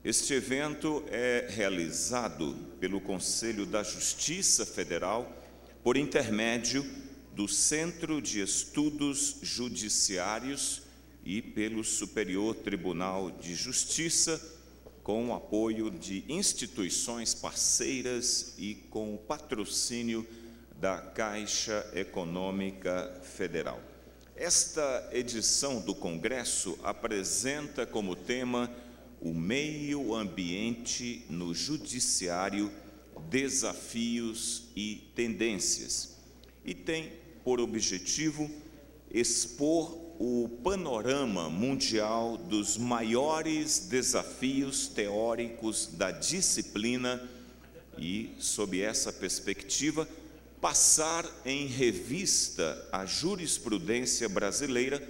Este evento é realizado pelo Conselho da Justiça Federal por intermédio do Centro de Estudos Judiciários e pelo Superior Tribunal de Justiça, com o apoio de instituições parceiras e com o patrocínio da Caixa Econômica Federal. Esta edição do Congresso apresenta como tema o meio ambiente no judiciário, desafios e tendências, e tem por objetivo expor o panorama mundial dos maiores desafios teóricos da disciplina e, sob essa perspectiva, passar em revista a jurisprudência brasileira,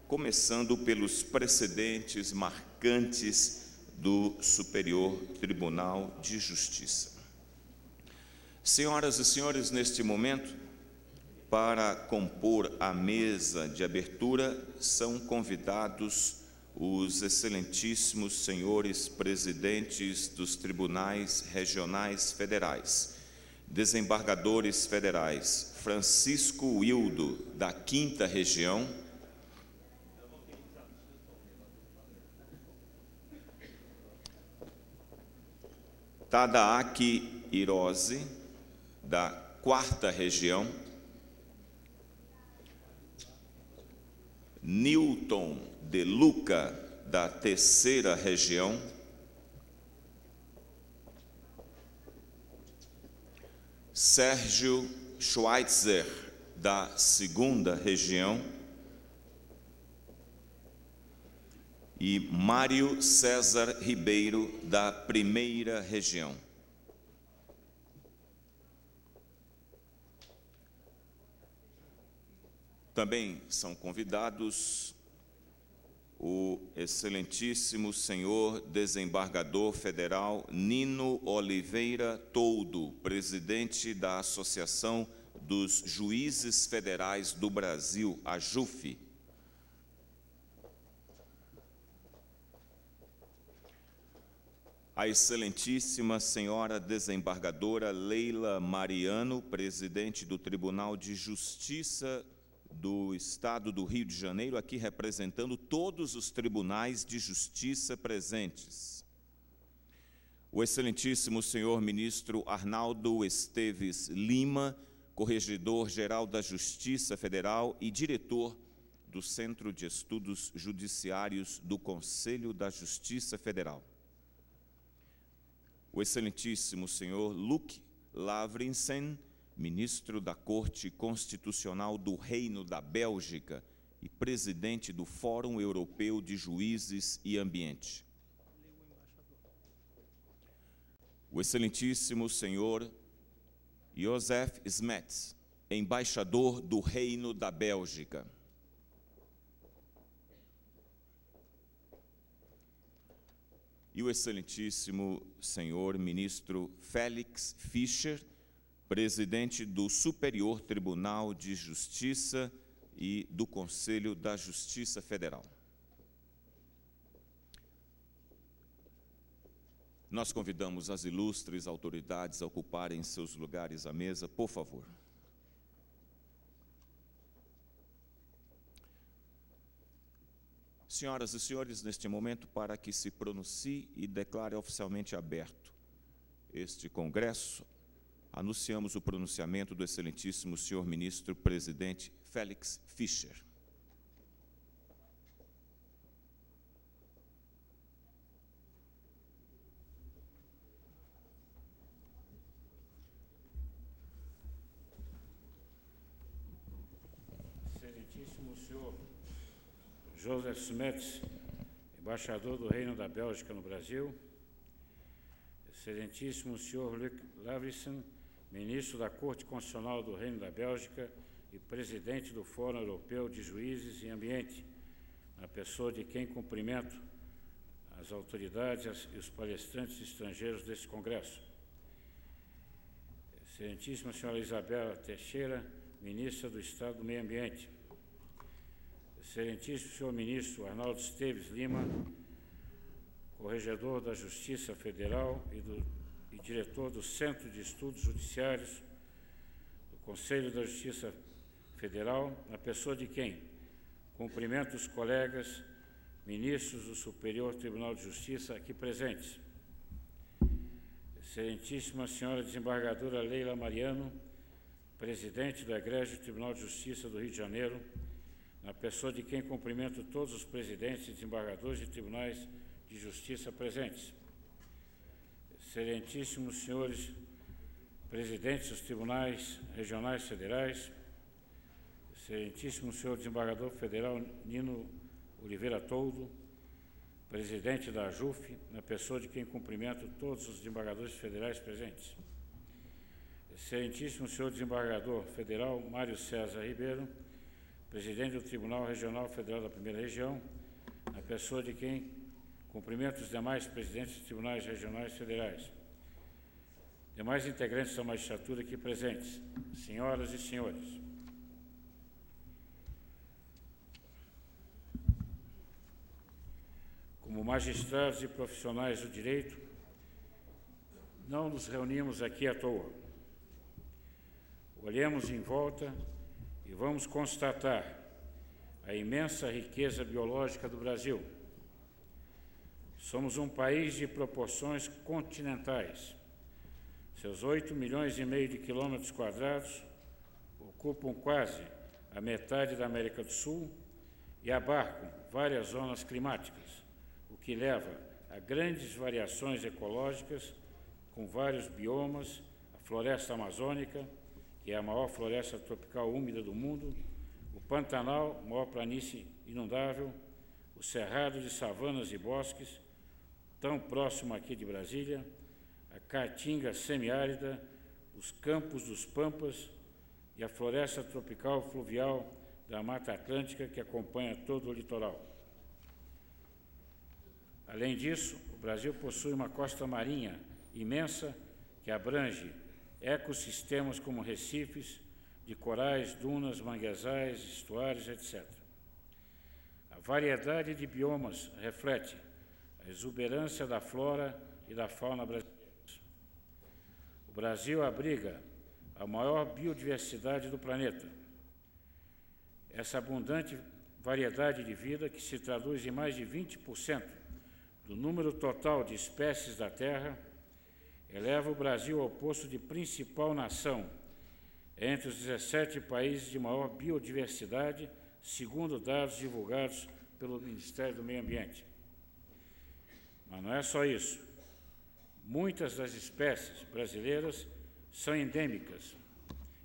começando pelos precedentes marcantes do Superior Tribunal de Justiça. Senhoras e senhores, neste momento, para compor a mesa de abertura, são convidados os excelentíssimos senhores presidentes dos tribunais regionais federais, desembargadores federais Francisco Wildo, da 5ª Região, Tadaaki Hirose, da 4ª Região, Newton De Luca, da 3ª Região, Sérgio Schweitzer, da 2ª Região, e Mário César Ribeiro, da 1ª Região. Também são convidados o excelentíssimo senhor desembargador federal Nino Oliveira Toldo, presidente da Associação dos Juízes Federais do Brasil, a JUF. A excelentíssima senhora desembargadora Leila Mariano, presidente do Tribunal de Justiça do Estado do Rio de Janeiro, aqui representando todos os tribunais de justiça presentes. O excelentíssimo senhor ministro Arnaldo Esteves Lima, corregedor-geral da Justiça Federal e diretor do Centro de Estudos Judiciários do Conselho da Justiça Federal. O excelentíssimo senhor Luc Lavrinsen, ministro da Corte Constitucional do Reino da Bélgica e presidente do Fórum Europeu de Juízes e Ambiente. O excelentíssimo senhor Joseph Smets, embaixador do Reino da Bélgica. E o excelentíssimo senhor ministro Félix Fischer, presidente do Superior Tribunal de Justiça e do Conselho da Justiça Federal. Nós convidamos as ilustres autoridades a ocuparem seus lugares à mesa, por favor. Senhoras e senhores, neste momento, para que se pronuncie e declare oficialmente aberto este congresso, anunciamos o pronunciamento do excelentíssimo senhor ministro presidente Félix Fischer. Excelentíssimo senhor Joseph Smets, embaixador do Reino da Bélgica no Brasil. Excelentíssimo senhor Luc Lavrinsen, ministro da Corte Constitucional do Reino da Bélgica e presidente do Fórum Europeu de Juízes e Ambiente, na pessoa de quem cumprimento as autoridades e os palestrantes estrangeiros deste congresso. Excelentíssima senhora Isabela Teixeira, ministra do Estado do Meio Ambiente. Excelentíssimo senhor ministro Arnaldo Esteves Lima, Corregedor da Justiça Federal e diretor do Centro de Estudos Judiciários do Conselho da Justiça Federal, na pessoa de quem cumprimento os colegas ministros do Superior Tribunal de Justiça aqui presentes. Excelentíssima Senhora Desembargadora Leila Mariano, presidente do Egrégio Tribunal de Justiça do Rio de Janeiro, na pessoa de quem cumprimento todos os presidentes e desembargadores de tribunais de justiça presentes. Excelentíssimos senhores presidentes dos tribunais regionais federais, excelentíssimo senhor desembargador federal Nino Oliveira Toldo, presidente da AJUF, na pessoa de quem cumprimento todos os desembargadores federais presentes. Excelentíssimo senhor desembargador federal Mário César Ribeiro, presidente do Tribunal Regional Federal da Primeira Região, na pessoa de quem cumprimento os demais presidentes dos tribunais regionais federais. Demais integrantes da magistratura aqui presentes, senhoras e senhores. Como magistrados e profissionais do direito, não nos reunimos aqui à toa. Olhemos em volta e vamos constatar a imensa riqueza biológica do Brasil. Somos um país de proporções continentais. Seus 8,5 milhões de quilômetros quadrados ocupam quase a metade da América do Sul e abarcam várias zonas climáticas, o que leva a grandes variações ecológicas com vários biomas, a floresta amazônica, que é a maior floresta tropical úmida do mundo, o Pantanal, maior planície inundável, o Cerrado de savanas e bosques, tão próximo aqui de Brasília, a Caatinga semiárida, os campos dos Pampas e a floresta tropical fluvial da Mata Atlântica que acompanha todo o litoral. Além disso, o Brasil possui uma costa marinha imensa que abrange ecossistemas como recifes de corais, dunas, manguezais, estuários, etc. A variedade de biomas reflete a exuberância da flora e da fauna brasileiras. O Brasil abriga a maior biodiversidade do planeta. Essa abundante variedade de vida, que se traduz em mais de 20% do número total de espécies da Terra, eleva o Brasil ao posto de principal nação entre os 17 países de maior biodiversidade, segundo dados divulgados pelo Ministério do Meio Ambiente. Mas não é só isso. Muitas das espécies brasileiras são endêmicas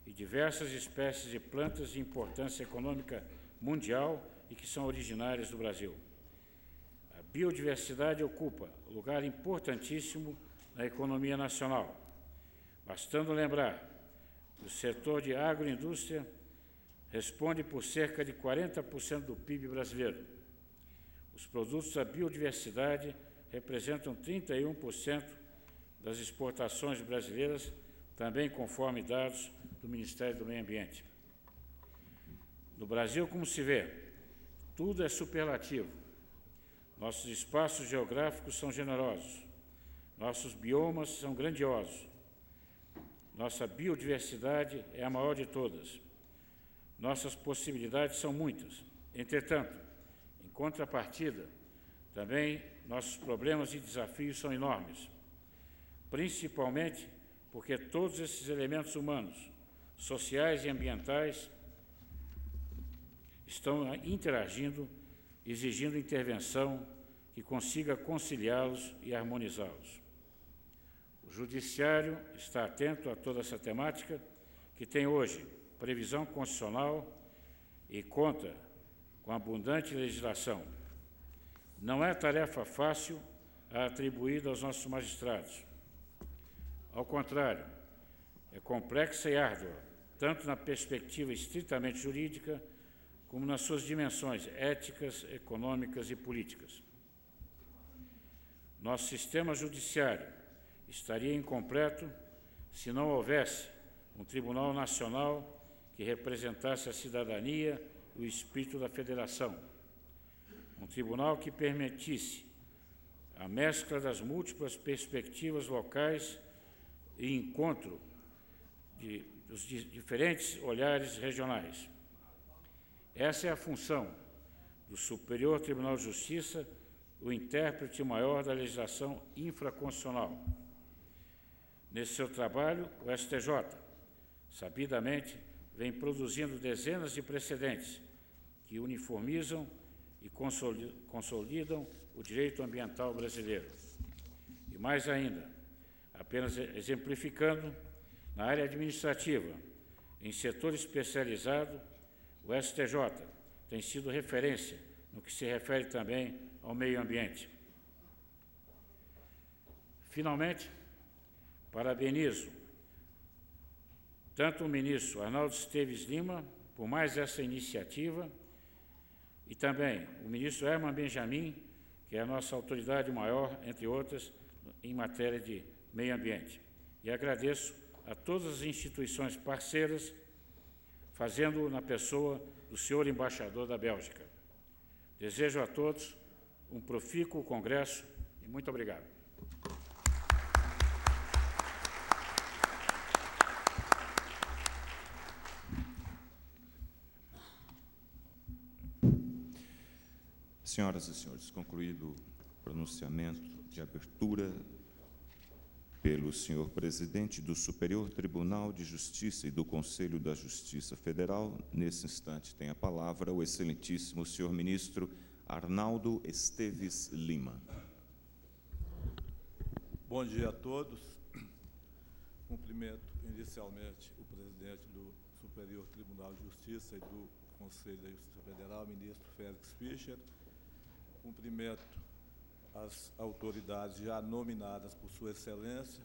e diversas espécies de plantas de importância econômica mundial e que são originárias do Brasil. A biodiversidade ocupa lugar importantíssimo na economia nacional, bastando lembrar que o setor de agroindústria responde por cerca de 40% do PIB brasileiro. Os produtos da biodiversidade representam 31% das exportações brasileiras, também conforme dados do Ministério do Meio Ambiente. No Brasil, como se vê, tudo é superlativo. Nossos espaços geográficos são generosos. Nossos biomas são grandiosos. Nossa biodiversidade é a maior de todas. Nossas possibilidades são muitas. Entretanto, em contrapartida, também nossos problemas e desafios são enormes, principalmente porque todos esses elementos humanos, sociais e ambientais, estão interagindo, exigindo intervenção que consiga conciliá-los e harmonizá-los. O Judiciário está atento a toda essa temática, que tem hoje previsão constitucional e conta com abundante legislação. Não é tarefa fácil a atribuída aos nossos magistrados. Ao contrário, é complexa e árdua, tanto na perspectiva estritamente jurídica, como nas suas dimensões éticas, econômicas e políticas. Nosso sistema judiciário estaria incompleto se não houvesse um Tribunal Nacional que representasse a cidadania e o espírito da federação. Um tribunal que permitisse a mescla das múltiplas perspectivas locais e encontro dos diferentes olhares regionais. Essa é a função do Superior Tribunal de Justiça, o intérprete maior da legislação infraconstitucional. Nesse seu trabalho, o STJ, sabidamente, vem produzindo dezenas de precedentes que uniformizam e consolidam o direito ambiental brasileiro. E mais ainda, apenas exemplificando, na área administrativa, em setor especializado, o STJ tem sido referência no que se refere também ao meio ambiente. Finalmente, parabenizo tanto o ministro Arnaldo Esteves Lima por mais essa iniciativa e também o ministro Herman Benjamin, que é a nossa autoridade maior, entre outras, em matéria de meio ambiente. E agradeço a todas as instituições parceiras, fazendo na pessoa do senhor embaixador da Bélgica. Desejo a todos um profícuo congresso e muito obrigado. Senhoras e senhores, concluído o pronunciamento de abertura pelo senhor presidente do Superior Tribunal de Justiça e do Conselho da Justiça Federal, nesse instante tem a palavra o excelentíssimo senhor ministro Arnaldo Esteves Lima. Bom dia a todos. Cumprimento inicialmente o presidente do Superior Tribunal de Justiça e do Conselho da Justiça Federal, ministro Félix Fischer. Cumprimento as autoridades já nominadas por Sua Excelência,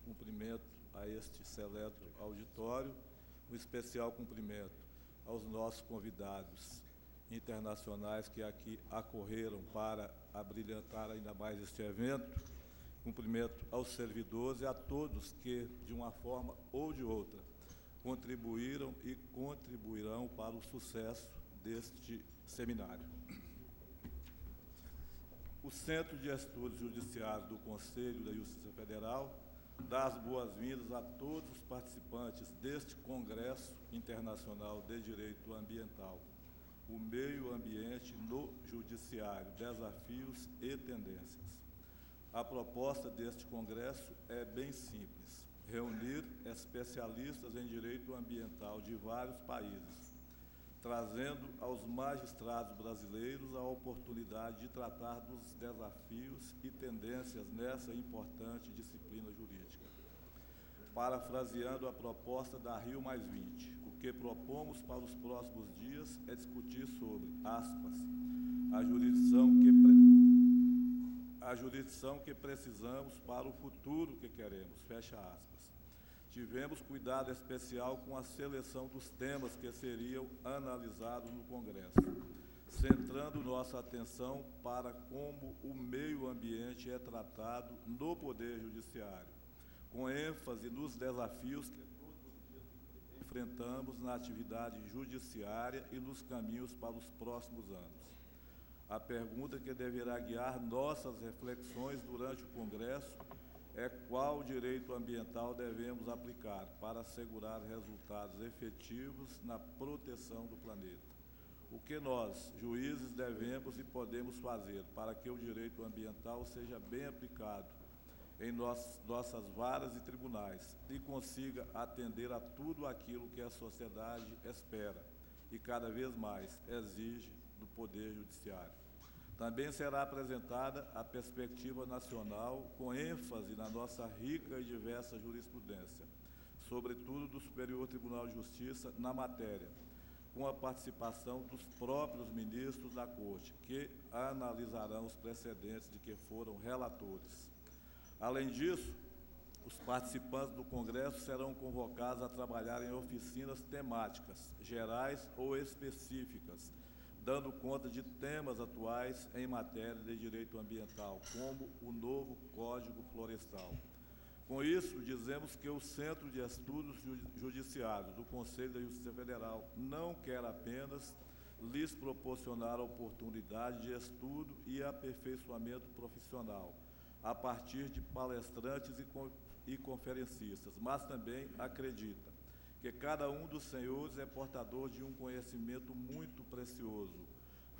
cumprimento a este seleto auditório, um especial cumprimento aos nossos convidados internacionais que aqui acorreram para abrilhantar ainda mais este evento, cumprimento aos servidores e a todos que, de uma forma ou de outra, contribuíram e contribuirão para o sucesso deste seminário. O Centro de Estudos Judiciários do Conselho da Justiça Federal dá as boas-vindas a todos os participantes deste Congresso Internacional de Direito Ambiental, o meio ambiente no Judiciário, desafios e tendências. A proposta deste congresso é bem simples: reunir especialistas em direito ambiental de vários países, trazendo aos magistrados brasileiros a oportunidade de tratar dos desafios e tendências nessa importante disciplina jurídica. Parafraseando a proposta da Rio+20, o que propomos para os próximos dias é discutir sobre, aspas, a jurisdição que precisamos para o futuro que queremos, fecha aspas. Tivemos cuidado especial com a seleção dos temas que seriam analisados no Congresso, centrando nossa atenção para como o meio ambiente é tratado no Poder Judiciário, com ênfase nos desafios que todos os dias enfrentamos na atividade judiciária e nos caminhos para os próximos anos. A pergunta que deverá guiar nossas reflexões durante o Congresso é qual direito ambiental devemos aplicar para assegurar resultados efetivos na proteção do planeta. O que nós, juízes, devemos e podemos fazer para que o direito ambiental seja bem aplicado em nossas varas e tribunais e consiga atender a tudo aquilo que a sociedade espera e cada vez mais exige do Poder Judiciário. Também será apresentada a perspectiva nacional, com ênfase na nossa rica e diversa jurisprudência, sobretudo do Superior Tribunal de Justiça na matéria, com a participação dos próprios ministros da Corte, que analisarão os precedentes de que foram relatores. Além disso, os participantes do Congresso serão convocados a trabalhar em oficinas temáticas, gerais ou específicas, dando conta de temas atuais em matéria de direito ambiental, como o novo Código Florestal. Com isso, dizemos que o Centro de Estudos Judiciários do Conselho da Justiça Federal não quer apenas lhes proporcionar a oportunidade de estudo e aperfeiçoamento profissional, a partir de palestrantes e conferencistas, mas também acredita que cada um dos senhores é portador de um conhecimento muito precioso,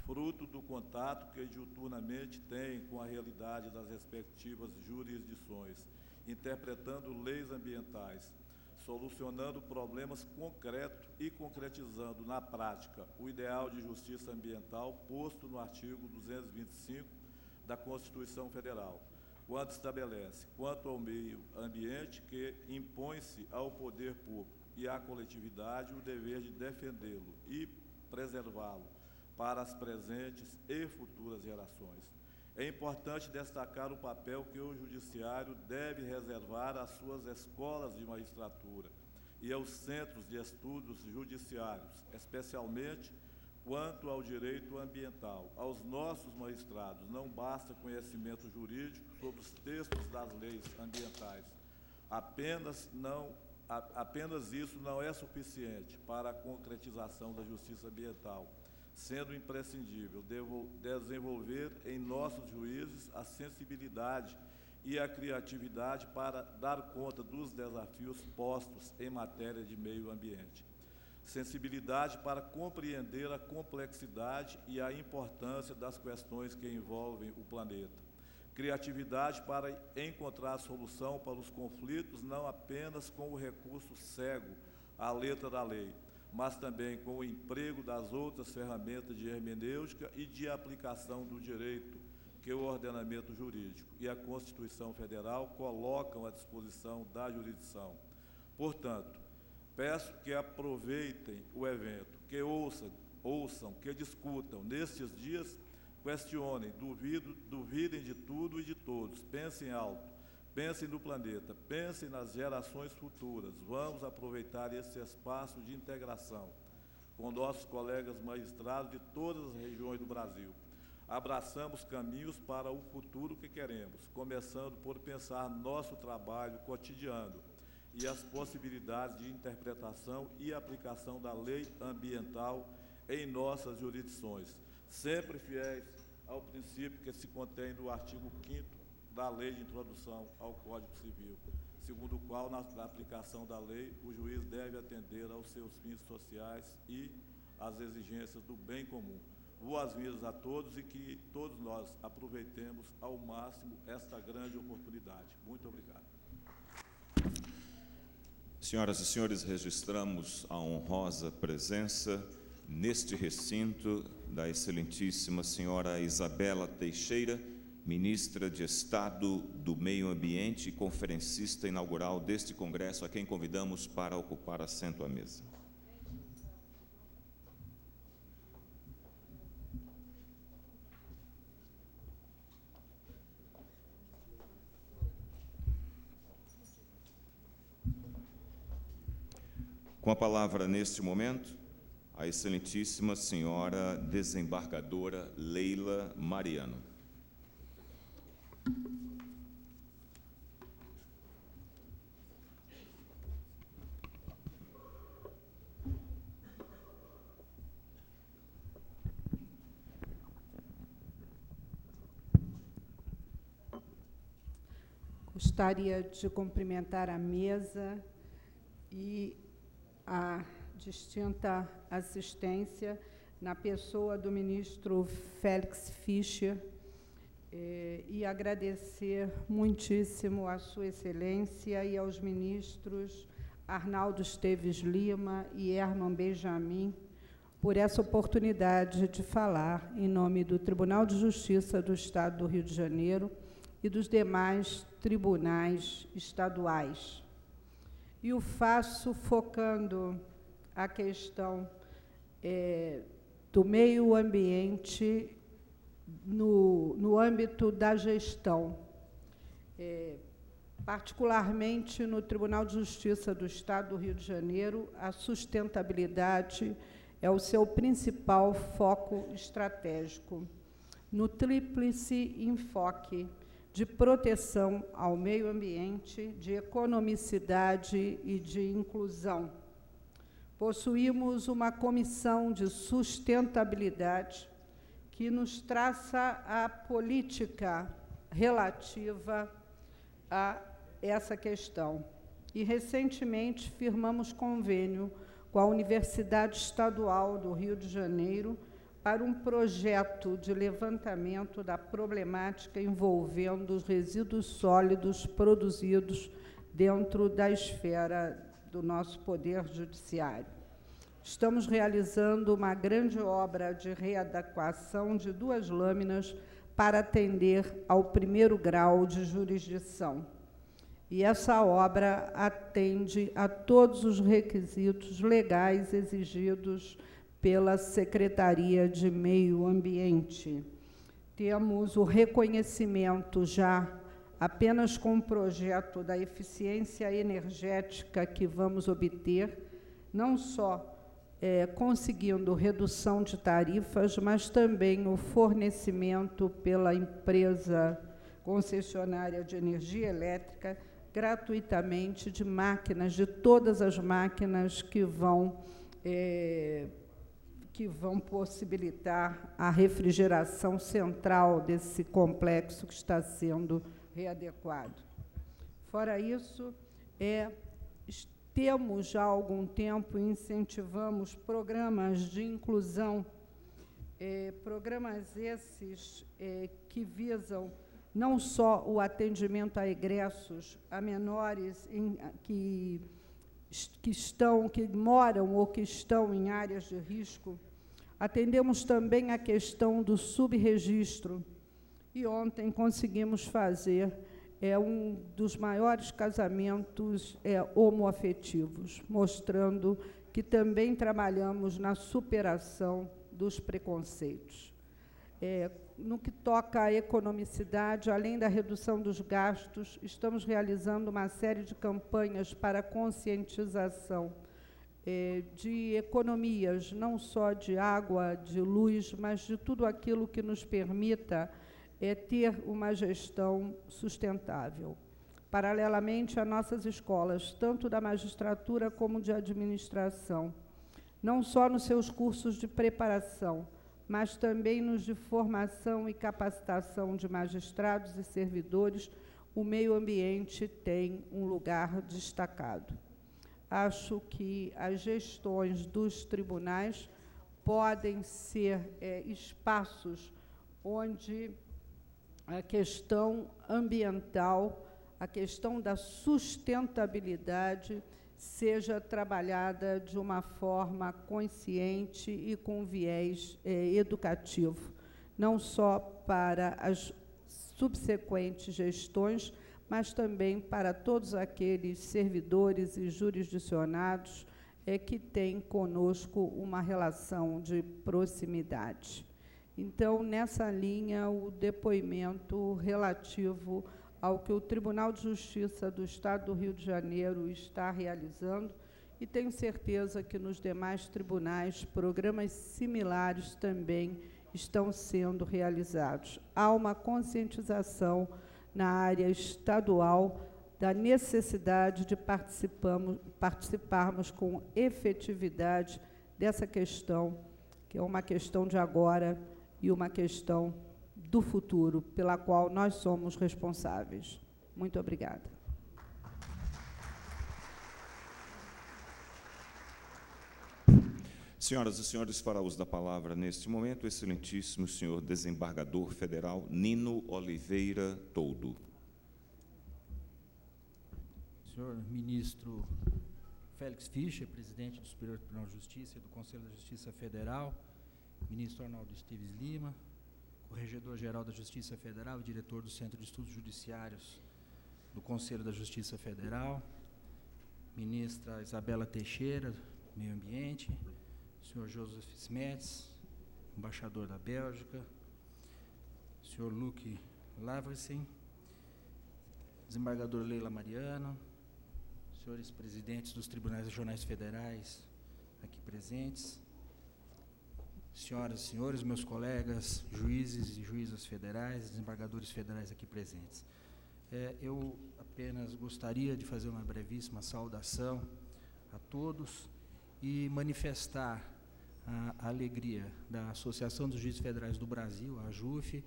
fruto do contato que diuturnamente tem com a realidade das respectivas jurisdições, interpretando leis ambientais, solucionando problemas concretos e concretizando na prática o ideal de justiça ambiental posto no artigo 225 da Constituição Federal, quando estabelece, quanto ao meio ambiente, que impõe-se ao poder público e à coletividade o dever de defendê-lo e preservá-lo para as presentes e futuras gerações. É importante destacar o papel que o Judiciário deve reservar às suas escolas de magistratura e aos centros de estudos judiciários, especialmente quanto ao direito ambiental. Aos nossos magistrados não basta conhecimento jurídico sobre os textos das leis ambientais. Apenas isso não é suficiente para a concretização da justiça ambiental, sendo imprescindível desenvolver em nossos juízes a sensibilidade e a criatividade para dar conta dos desafios postos em matéria de meio ambiente. Sensibilidade para compreender a complexidade e a importância das questões que envolvem o planeta. Criatividade para encontrar solução para os conflitos, não apenas com o recurso cego à letra da lei, mas também com o emprego das outras ferramentas de hermenêutica e de aplicação do direito que o ordenamento jurídico e a Constituição Federal colocam à disposição da jurisdição. Portanto, peço que aproveitem o evento, que ouçam, que discutam. Nestes dias, questionem, duvidem de tudo e de todos, pensem alto, pensem no planeta, pensem nas gerações futuras. Vamos aproveitar esse espaço de integração com nossos colegas magistrados de todas as regiões do Brasil. Abraçamos caminhos para o futuro que queremos, começando por pensar nosso trabalho cotidiano e as possibilidades de interpretação e aplicação da lei ambiental em nossas jurisdições, sempre fiéis ao princípio que se contém no artigo 5º da Lei de Introdução ao Código Civil, segundo o qual, na aplicação da lei, o juiz deve atender aos seus fins sociais e às exigências do bem comum. Boas-vindas a todos e que todos nós aproveitemos ao máximo esta grande oportunidade. Muito obrigado. Senhoras e senhores, registramos a honrosa presença neste recinto da excelentíssima senhora Isabela Teixeira, ministra de Estado do Meio Ambiente e conferencista inaugural deste congresso, a quem convidamos para ocupar assento à mesa. Com a palavra, neste momento, a excelentíssima senhora desembargadora Leila Mariano. Gostaria de cumprimentar a mesa e a distinta assistência na pessoa do ministro Félix Fischer e agradecer muitíssimo a Sua Excelência e aos ministros Arnaldo Esteves Lima e Herman Benjamin por essa oportunidade de falar em nome do Tribunal de Justiça do Estado do Rio de Janeiro e dos demais tribunais estaduais. E o faço focando a questão do meio ambiente no âmbito da gestão. Particularmente no Tribunal de Justiça do Estado do Rio de Janeiro, a sustentabilidade é o seu principal foco estratégico, no tríplice enfoque de proteção ao meio ambiente, de economicidade e de inclusão. Possuímos uma comissão de sustentabilidade que nos traça a política relativa a essa questão. E, recentemente, firmamos convênio com a Universidade Estadual do Rio de Janeiro para um projeto de levantamento da problemática envolvendo os resíduos sólidos produzidos dentro da esfera do nosso Poder Judiciário. Estamos realizando uma grande obra de readequação de 2 lâminas para atender ao 1º grau de jurisdição. E essa obra atende a todos os requisitos legais exigidos pela Secretaria de Meio Ambiente. Temos o reconhecimento já apenas com o projeto da eficiência energética que vamos obter, não só conseguindo redução de tarifas, mas também o fornecimento pela empresa concessionária de energia elétrica gratuitamente de máquinas, de todas as máquinas que vão possibilitar a refrigeração central desse complexo que está sendo readequado. Fora isso, temos já há algum tempo, incentivamos programas de inclusão, programas esses que visam não só o atendimento a egressos, a menores que moram ou que estão em áreas de risco. Atendemos também a questão do subregistro. E ontem conseguimos fazer um dos maiores casamentos homoafetivos, mostrando que também trabalhamos na superação dos preconceitos. No que toca à economicidade, além da redução dos gastos, estamos realizando uma série de campanhas para conscientização de economias, não só de água, de luz, mas de tudo aquilo que nos permita ter uma gestão sustentável. Paralelamente, as nossas escolas, tanto da magistratura como de administração, não só nos seus cursos de preparação, mas também nos de formação e capacitação de magistrados e servidores, o meio ambiente tem um lugar destacado. Acho que as gestões dos tribunais podem ser espaços onde a questão ambiental, a questão da sustentabilidade seja trabalhada de uma forma consciente e com viés educativo, não só para as subsequentes gestões, mas também para todos aqueles servidores e jurisdicionados que têm conosco uma relação de proximidade. Então, nessa linha, o depoimento relativo ao que o Tribunal de Justiça do Estado do Rio de Janeiro está realizando, e tenho certeza que nos demais tribunais programas similares também estão sendo realizados. Há uma conscientização na área estadual da necessidade de participarmos com efetividade dessa questão, que é uma questão de agora e uma questão do futuro, pela qual nós somos responsáveis. Muito obrigada. Senhoras e senhores, fará uso da palavra neste momento o excelentíssimo senhor desembargador federal Nino Oliveira Toldo. Senhor ministro Félix Fischer, presidente do Superior Tribunal de Justiça e do Conselho da Justiça Federal, ministro Arnaldo Esteves Lima, corregedor-geral da Justiça Federal e diretor do Centro de Estudos Judiciários do Conselho da Justiça Federal, ministra Isabela Teixeira, Meio Ambiente, senhor Joseph Smets, embaixador da Bélgica, senhor Luc Laversen, desembargador Leila Mariano, senhores presidentes dos tribunais regionais federais aqui presentes, senhoras e senhores, meus colegas, juízes e juízas federais, desembargadores federais aqui presentes. Eu apenas gostaria de fazer uma brevíssima saudação a todos e manifestar a alegria da Associação dos Juízes Federais do Brasil, a AJUF,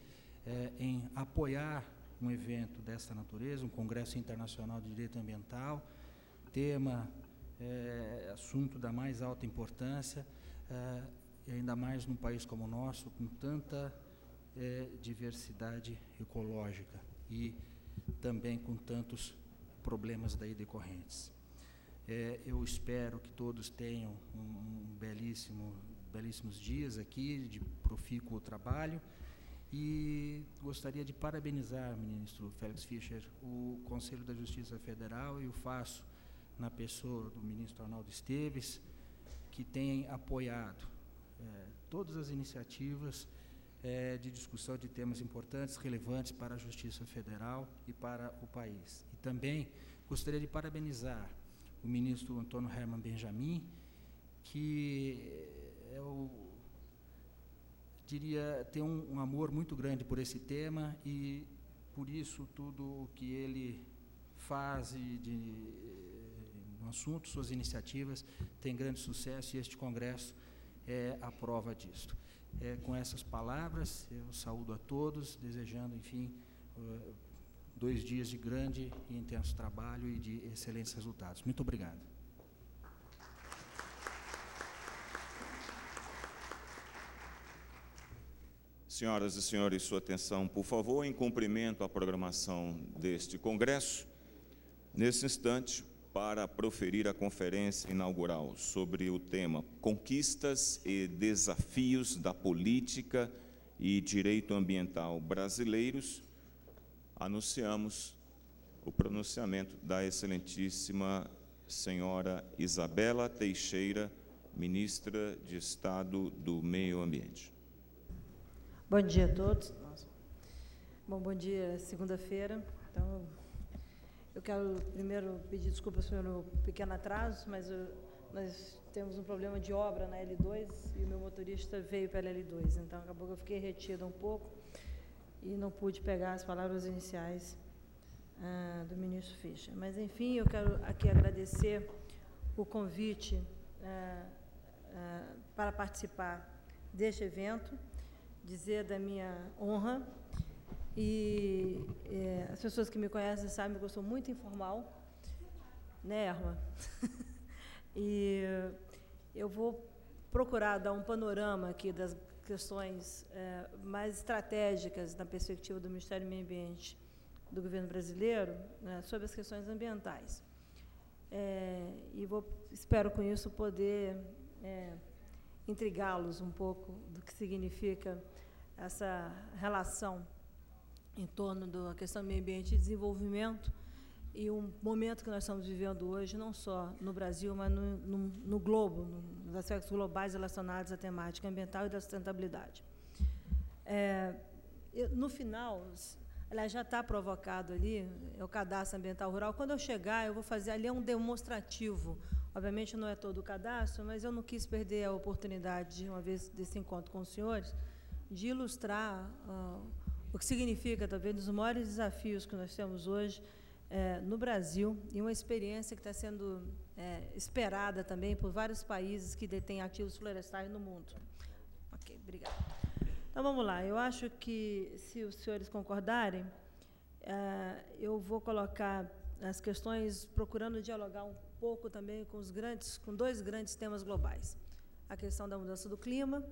em apoiar um evento dessa natureza, um Congresso Internacional de Direito Ambiental, tema, assunto da mais alta importância, e ainda mais num país como o nosso, com tanta diversidade ecológica e também com tantos problemas daí decorrentes. Eu espero que todos tenham belíssimos dias aqui, de profícuo trabalho, e gostaria de parabenizar, ministro Félix Fischer, o Conselho da Justiça Federal, e o faço na pessoa do ministro Arnaldo Esteves, que tem apoiado todas as iniciativas de discussão de temas importantes, relevantes para a Justiça Federal e para o país. E também gostaria de parabenizar o ministro Antônio Herman Benjamin, que tem um amor muito grande por esse tema, e por isso tudo o que ele faz no assunto, suas iniciativas, tem grande sucesso, e este congresso é a prova disto. Com essas palavras, eu saúdo a todos, desejando, enfim, 2 dias de grande e intenso trabalho e de excelentes resultados. Muito obrigado. Senhoras e senhores, sua atenção, por favor, em cumprimento à programação deste congresso. Nesse instante, para proferir a conferência inaugural sobre o tema Conquistas e Desafios da Política e Direito Ambiental Brasileiros, anunciamos o pronunciamento da excelentíssima senhora Isabela Teixeira, ministra de Estado do Meio Ambiente. Bom dia a todos. Bom dia, segunda-feira. Então, eu quero primeiro pedir desculpas pelo pequeno atraso, mas nós temos um problema de obra na L2 e o meu motorista veio pela L2, então acabou que eu fiquei retida um pouco e não pude pegar as palavras iniciais do ministro Fischer. Mas, enfim, eu quero aqui agradecer o convite para participar deste evento, dizer da minha honra. E as pessoas que me conhecem sabem que eu sou muito informal, né, Erma? E eu vou procurar dar um panorama aqui das questões mais estratégicas na perspectiva do Ministério do Meio Ambiente do governo brasileiro, né, sobre as questões ambientais. E espero com isso poder intrigá-los um pouco do que significa essa relação em torno da questão do meio ambiente e desenvolvimento, e um momento que nós estamos vivendo hoje, não só no Brasil, mas no globo, nos aspectos globais relacionados à temática ambiental e da sustentabilidade. No final, aliás, já está provocado ali, é o cadastro ambiental rural. Quando eu chegar, eu vou fazer ali um demonstrativo. Obviamente não é todo o cadastro, mas eu não quis perder a oportunidade, uma vez desse encontro com os senhores, de ilustrar o que significa, talvez, um dos maiores desafios que nós temos hoje no Brasil, e uma experiência que está sendo esperada também por vários países que detêm ativos florestais no mundo. Ok, obrigada. Então, vamos lá. Eu acho que, se os senhores concordarem, eu vou colocar as questões procurando dialogar um pouco também com 2 grandes temas globais. A questão da mudança do clima,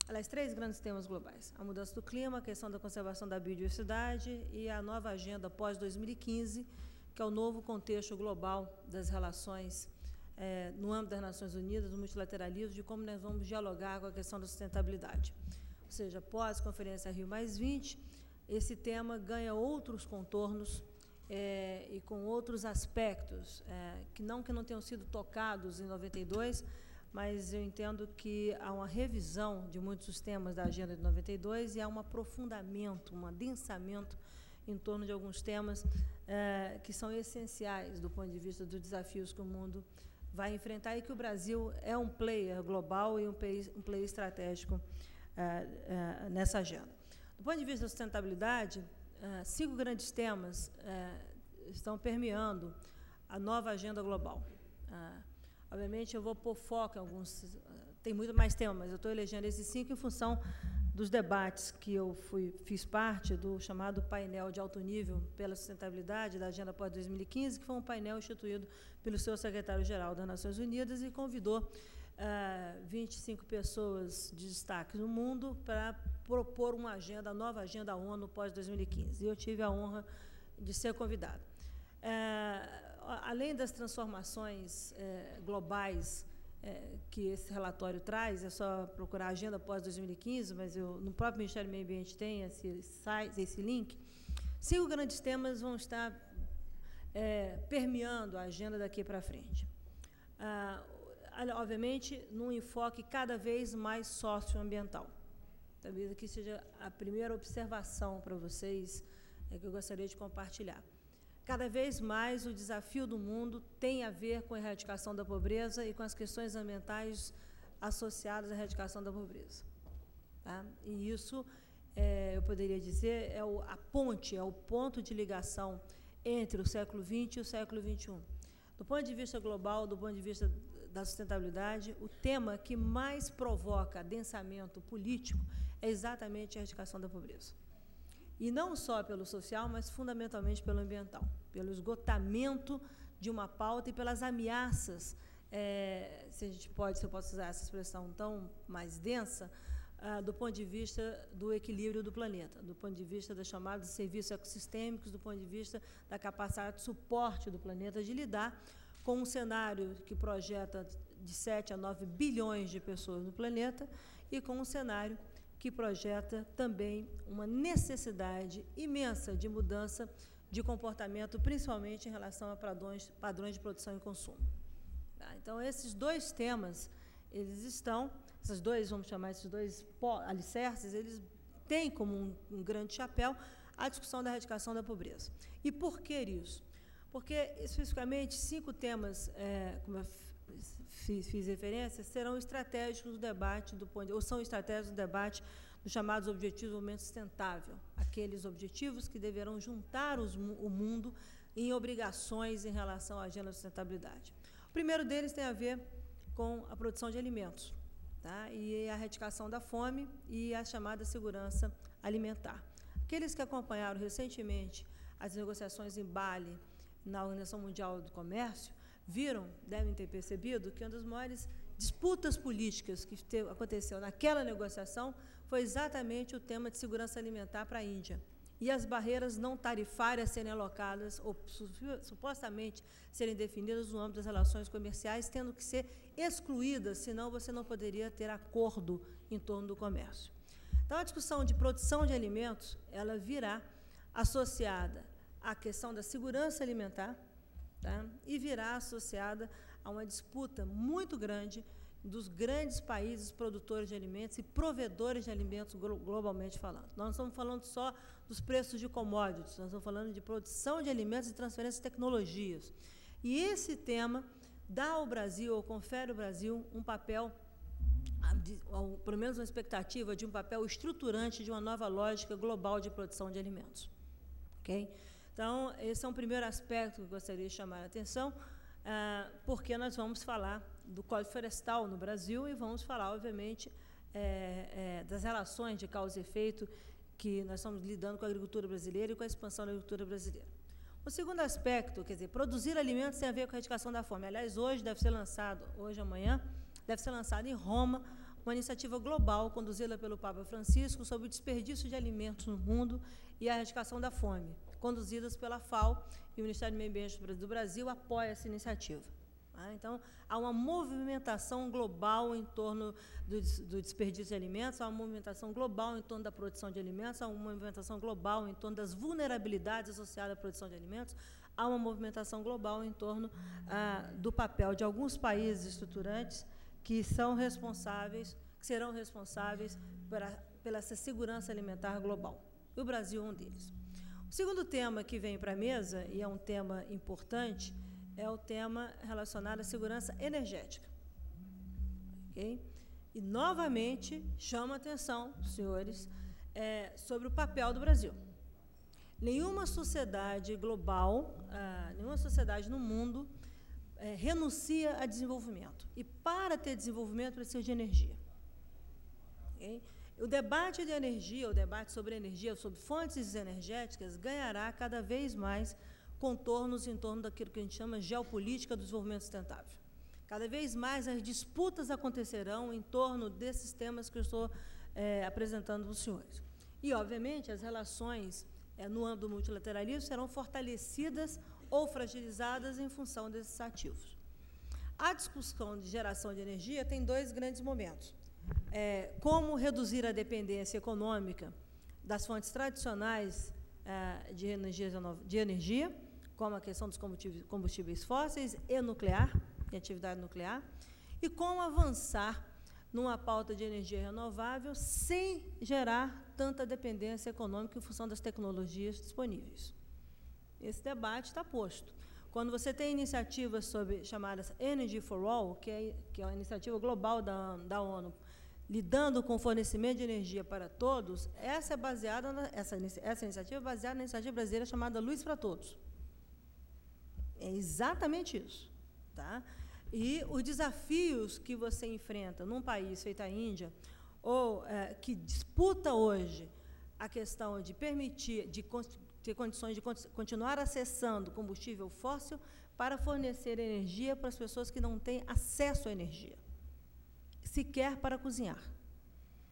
aliás, 3 grandes temas globais. A mudança do clima, a questão da conservação da biodiversidade e a nova agenda pós-2015, que é o novo contexto global das relações no âmbito das Nações Unidas, do multilateralismo, de como nós vamos dialogar com a questão da sustentabilidade. Ou seja, pós-conferência Rio+20, esse tema ganha outros contornos e com outros aspectos que não tenham sido tocados em 92, mas eu entendo que há uma revisão de muitos dos temas da Agenda de 92 e há um aprofundamento, um adensamento em torno de alguns temas que são essenciais do ponto de vista dos desafios que o mundo vai enfrentar e que o Brasil é um player global e um player estratégico nessa agenda. Do ponto de vista da sustentabilidade, 5 grandes temas estão permeando a nova agenda global. Obviamente, eu vou pôr foco em alguns, tem muito mais temas, mas eu estou elegendo esses 5 em função dos debates que eu fiz parte do chamado painel de alto nível pela sustentabilidade da Agenda pós-2015, que foi um painel instituído pelo seu secretário-geral das Nações Unidas e convidou 25 pessoas de destaque no mundo para propor uma agenda, a nova agenda ONU pós-2015. E eu tive a honra de ser convidada. Além das transformações globais que esse relatório traz, é só procurar a agenda pós-2015, mas no próprio Ministério do Meio Ambiente tem esse link, 5 grandes temas vão estar permeando a agenda daqui para frente. Obviamente, num enfoque cada vez mais socioambiental. Talvez aqui seja a primeira observação para vocês que eu gostaria de compartilhar. Cada vez mais o desafio do mundo tem a ver com a erradicação da pobreza e com as questões ambientais associadas à erradicação da pobreza. Tá? E isso, eu poderia dizer, é a ponte, é o ponto de ligação entre o século XX e o século XXI. Do ponto de vista global, do ponto de vista da sustentabilidade, o tema que mais provoca adensamento político é exatamente a erradicação da pobreza. E não só pelo social, mas fundamentalmente pelo ambiental, pelo esgotamento de uma pauta e pelas ameaças, se eu posso usar essa expressão tão mais densa, do ponto de vista do equilíbrio do planeta, do ponto de vista dos chamados serviços ecossistêmicos, do ponto de vista da capacidade de suporte do planeta de lidar com um cenário que projeta de 7 a 9 bilhões de pessoas no planeta e com um cenário que projeta também uma necessidade imensa de mudança de comportamento, principalmente em relação a padrões de produção e consumo. Tá? Então, esses 2 temas, vamos chamar esses 2 alicerces, eles têm como um grande chapéu a discussão da erradicação da pobreza. E por que isso? Porque, especificamente, 5 temas, como eu fiz referência, serão estratégicos do debate, ou são estratégicos do debate dos chamados Objetivos de Desenvolvimento Sustentável, aqueles objetivos que deverão juntar o mundo em obrigações em relação à agenda de sustentabilidade. O primeiro deles tem a ver com a produção de alimentos, tá? E a erradicação da fome e a chamada segurança alimentar. Aqueles que acompanharam recentemente as negociações em Bali, na Organização Mundial do Comércio, devem ter percebido que uma das maiores disputas políticas que aconteceu naquela negociação foi exatamente o tema de segurança alimentar para a Índia. E as barreiras não tarifárias serem alocadas, ou supostamente serem definidas no âmbito das relações comerciais, tendo que ser excluídas, senão você não poderia ter acordo em torno do comércio. Então, a discussão de produção de alimentos, ela virá associada à questão da segurança alimentar, tá? E virá associada a uma disputa muito grande dos grandes países produtores de alimentos e provedores de alimentos globalmente falando. Nós não estamos falando só dos preços de commodities, nós estamos falando de produção de alimentos e transferência de tecnologias. E esse tema dá ao Brasil, ou confere ao Brasil, um papel, pelo menos uma expectativa de um papel estruturante de uma nova lógica global de produção de alimentos. Ok? Então, esse é um primeiro aspecto que eu gostaria de chamar a atenção, porque nós vamos falar do Código Florestal no Brasil e vamos falar, obviamente, das relações de causa e efeito que nós estamos lidando com a agricultura brasileira e com a expansão da agricultura brasileira. O segundo aspecto, quer dizer, produzir alimentos tem a ver com a erradicação da fome. Aliás, hoje amanhã, deve ser lançado em Roma uma iniciativa global conduzida pelo Papa Francisco sobre o desperdício de alimentos no mundo e a erradicação da fome, conduzidas pela FAO, e o Ministério do Meio Ambiente do Brasil apoia essa iniciativa. Então, há uma movimentação global em torno do desperdício de alimentos, há uma movimentação global em torno da produção de alimentos, há uma movimentação global em torno das vulnerabilidades associadas à produção de alimentos, há uma movimentação global em torno do papel de alguns países estruturantes que serão responsáveis pela essa segurança alimentar global. E o Brasil é um deles. O segundo tema que vem para a mesa, e é um tema importante, é o tema relacionado à segurança energética. Okay? E, novamente, chama a atenção, senhores, sobre o papel do Brasil. Nenhuma sociedade global, nenhuma sociedade no mundo renuncia a desenvolvimento. E para ter desenvolvimento precisa de energia. Okay? O debate de energia, o debate sobre energia, sobre fontes energéticas, ganhará cada vez mais contornos em torno daquilo que a gente chama de geopolítica do desenvolvimento sustentável. Cada vez mais as disputas acontecerão em torno desses temas que eu estou apresentando para os senhores. E, obviamente, as relações no âmbito do multilateralismo serão fortalecidas ou fragilizadas em função desses ativos. A discussão de geração de energia tem dois grandes momentos. Como reduzir a dependência econômica das fontes tradicionais de energia, como a questão dos combustíveis fósseis e nuclear, e atividade nuclear, e como avançar numa pauta de energia renovável sem gerar tanta dependência econômica em função das tecnologias disponíveis. Esse debate está posto. Quando você tem iniciativas chamadas Energy for All, que é uma iniciativa global da ONU, lidando com o fornecimento de energia para todos, essa iniciativa é baseada na iniciativa brasileira chamada Luz para Todos. É exatamente isso. Tá? E os desafios que você enfrenta num país feito a Índia, ou que disputa hoje a questão de permitir, de ter condições de continuar acessando combustível fóssil para fornecer energia para as pessoas que não têm acesso à energia, sequer para cozinhar.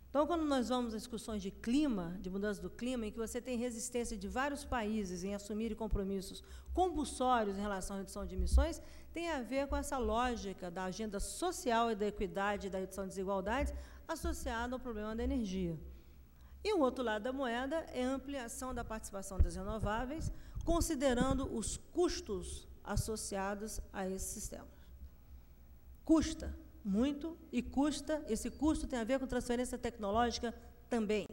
Então, quando nós vamos a discussões de clima, de mudança do clima, em que você tem resistência de vários países em assumir compromissos compulsórios em relação à redução de emissões, tem a ver com essa lógica da agenda social e da equidade e da redução de desigualdades associada ao problema da energia. E o outro lado da moeda é a ampliação da participação das renováveis, considerando os custos associados a esse sistema. Custa muito e esse custo tem a ver com transferência tecnológica também.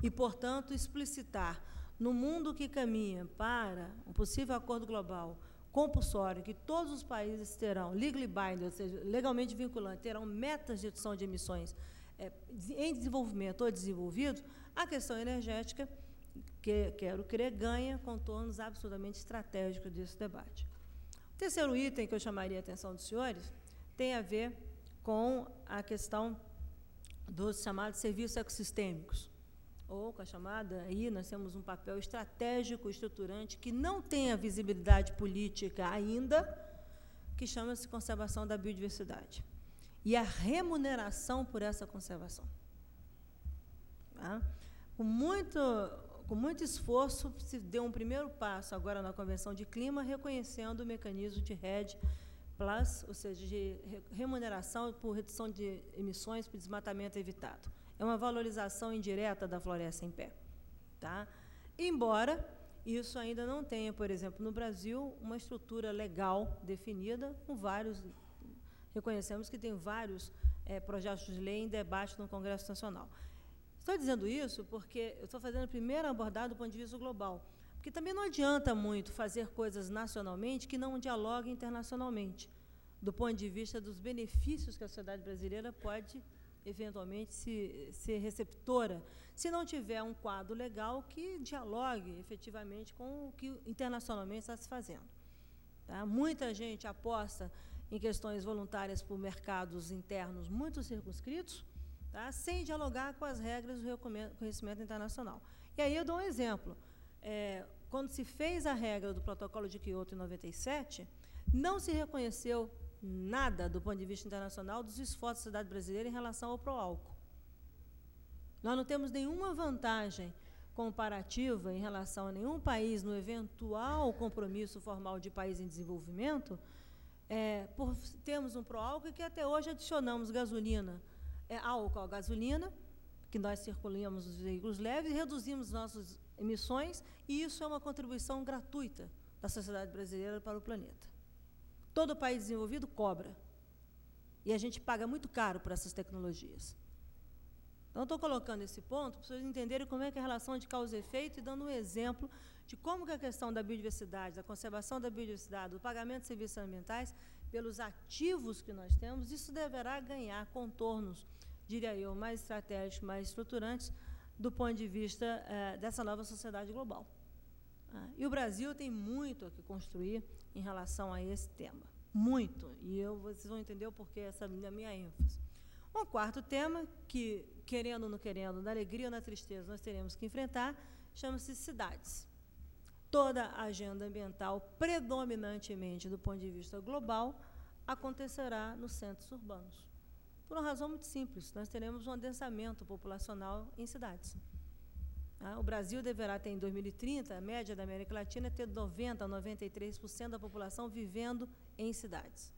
E, portanto, explicitar no mundo que caminha para um possível acordo global compulsório, que todos os países terão, legally binding, ou seja, legalmente vinculante, terão metas de redução de emissões em desenvolvimento ou desenvolvidos, a questão energética, que quero crer, ganha contornos absolutamente estratégicos desse debate. O terceiro item que eu chamaria a atenção dos senhores tem a ver com a questão dos chamados serviços ecossistêmicos, ou com a chamada, aí nós temos um papel estratégico, estruturante, que não tem a visibilidade política ainda, que chama-se conservação da biodiversidade. E a remuneração por essa conservação. Tá? Com muito esforço, se deu um primeiro passo agora na Convenção de Clima, reconhecendo o mecanismo de REDD+, ou seja, de remuneração por redução de emissões por desmatamento evitado. É uma valorização indireta da floresta em pé. Tá? Embora isso ainda não tenha, por exemplo, no Brasil, uma estrutura legal definida, com vários, reconhecemos que tem vários projetos de lei em debate no Congresso Nacional. Estou dizendo isso porque eu estou fazendo a primeira abordada do ponto de vista global, porque também não adianta muito fazer coisas nacionalmente que não dialoguem internacionalmente, do ponto de vista dos benefícios que a sociedade brasileira pode, eventualmente, ser receptora, se não tiver um quadro legal que dialogue efetivamente com o que internacionalmente está se fazendo. Tá? Muita gente aposta em questões voluntárias por mercados internos muito circunscritos, tá? Sem dialogar com as regras do reconhecimento internacional. E aí eu dou um exemplo. Quando se fez a regra do Protocolo de Quioto em 97, não se reconheceu nada do ponto de vista internacional dos esforços da sociedade brasileira em relação ao pró-álcool. Nós não temos nenhuma vantagem comparativa em relação a nenhum país no eventual compromisso formal de país em desenvolvimento, por termos um pró-álcool que até hoje adicionamos gasolina, álcool à gasolina, que nós circulamos os veículos leves e reduzimos nossas emissões, e isso é uma contribuição gratuita da sociedade brasileira para o planeta. Todo país desenvolvido cobra, e a gente paga muito caro por essas tecnologias. Então, estou colocando esse ponto para vocês entenderem como é que é a relação de causa e efeito e dando um exemplo de como que a questão da biodiversidade, da conservação da biodiversidade, do pagamento de serviços ambientais, pelos ativos que nós temos, isso deverá ganhar contornos, diria eu, mais estratégicos, mais estruturantes, do ponto de vista dessa nova sociedade global. E o Brasil tem muito a que construir em relação a esse tema. Muito. E vocês vão entender o porquê essa minha ênfase. Um quarto tema que, querendo ou não querendo, na alegria ou na tristeza, nós teremos que enfrentar, chama-se cidades. Toda a agenda ambiental, predominantemente do ponto de vista global, acontecerá nos centros urbanos. Por uma razão muito simples, nós teremos um adensamento populacional em cidades. O Brasil deverá ter, em 2030, a média da América Latina, ter 90% a 93% da população vivendo em cidades.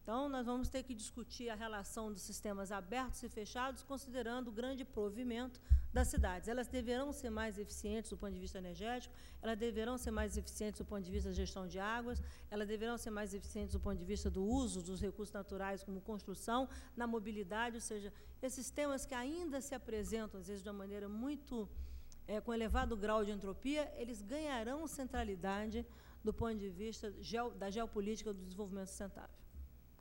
Então, nós vamos ter que discutir a relação dos sistemas abertos e fechados, considerando o grande provimento das cidades. Elas deverão ser mais eficientes do ponto de vista energético, elas deverão ser mais eficientes do ponto de vista da gestão de águas, elas deverão ser mais eficientes do ponto de vista do uso dos recursos naturais como construção, na mobilidade, ou seja, esses temas que ainda se apresentam, às vezes, de uma maneira muito, com elevado grau de entropia, eles ganharão centralidade do ponto de vista da geopolítica do desenvolvimento sustentável.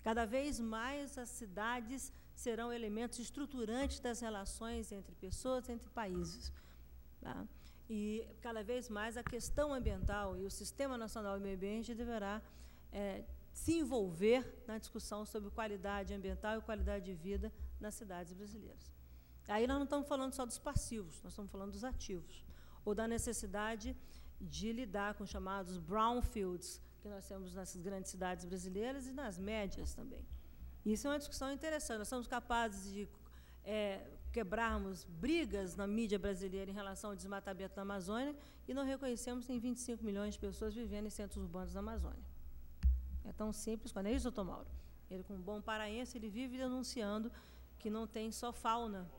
Cada vez mais as cidades serão elementos estruturantes das relações entre pessoas, entre países. Tá? E, cada vez mais, a questão ambiental e o Sistema Nacional de Meio Ambiente deverá se envolver na discussão sobre qualidade ambiental e qualidade de vida nas cidades brasileiras. Aí nós não estamos falando só dos passivos, nós estamos falando dos ativos, ou da necessidade de lidar com os chamados brownfields, que nós temos nas grandes cidades brasileiras e nas médias também. Isso é uma discussão interessante. Nós somos capazes de quebrarmos brigas na mídia brasileira em relação ao desmatamento da Amazônia e não reconhecemos que tem 25 milhões de pessoas vivendo em centros urbanos da Amazônia. É tão simples, quando é isso, doutor Mauro? Ele, como bom paraense, ele vive denunciando que não tem só fauna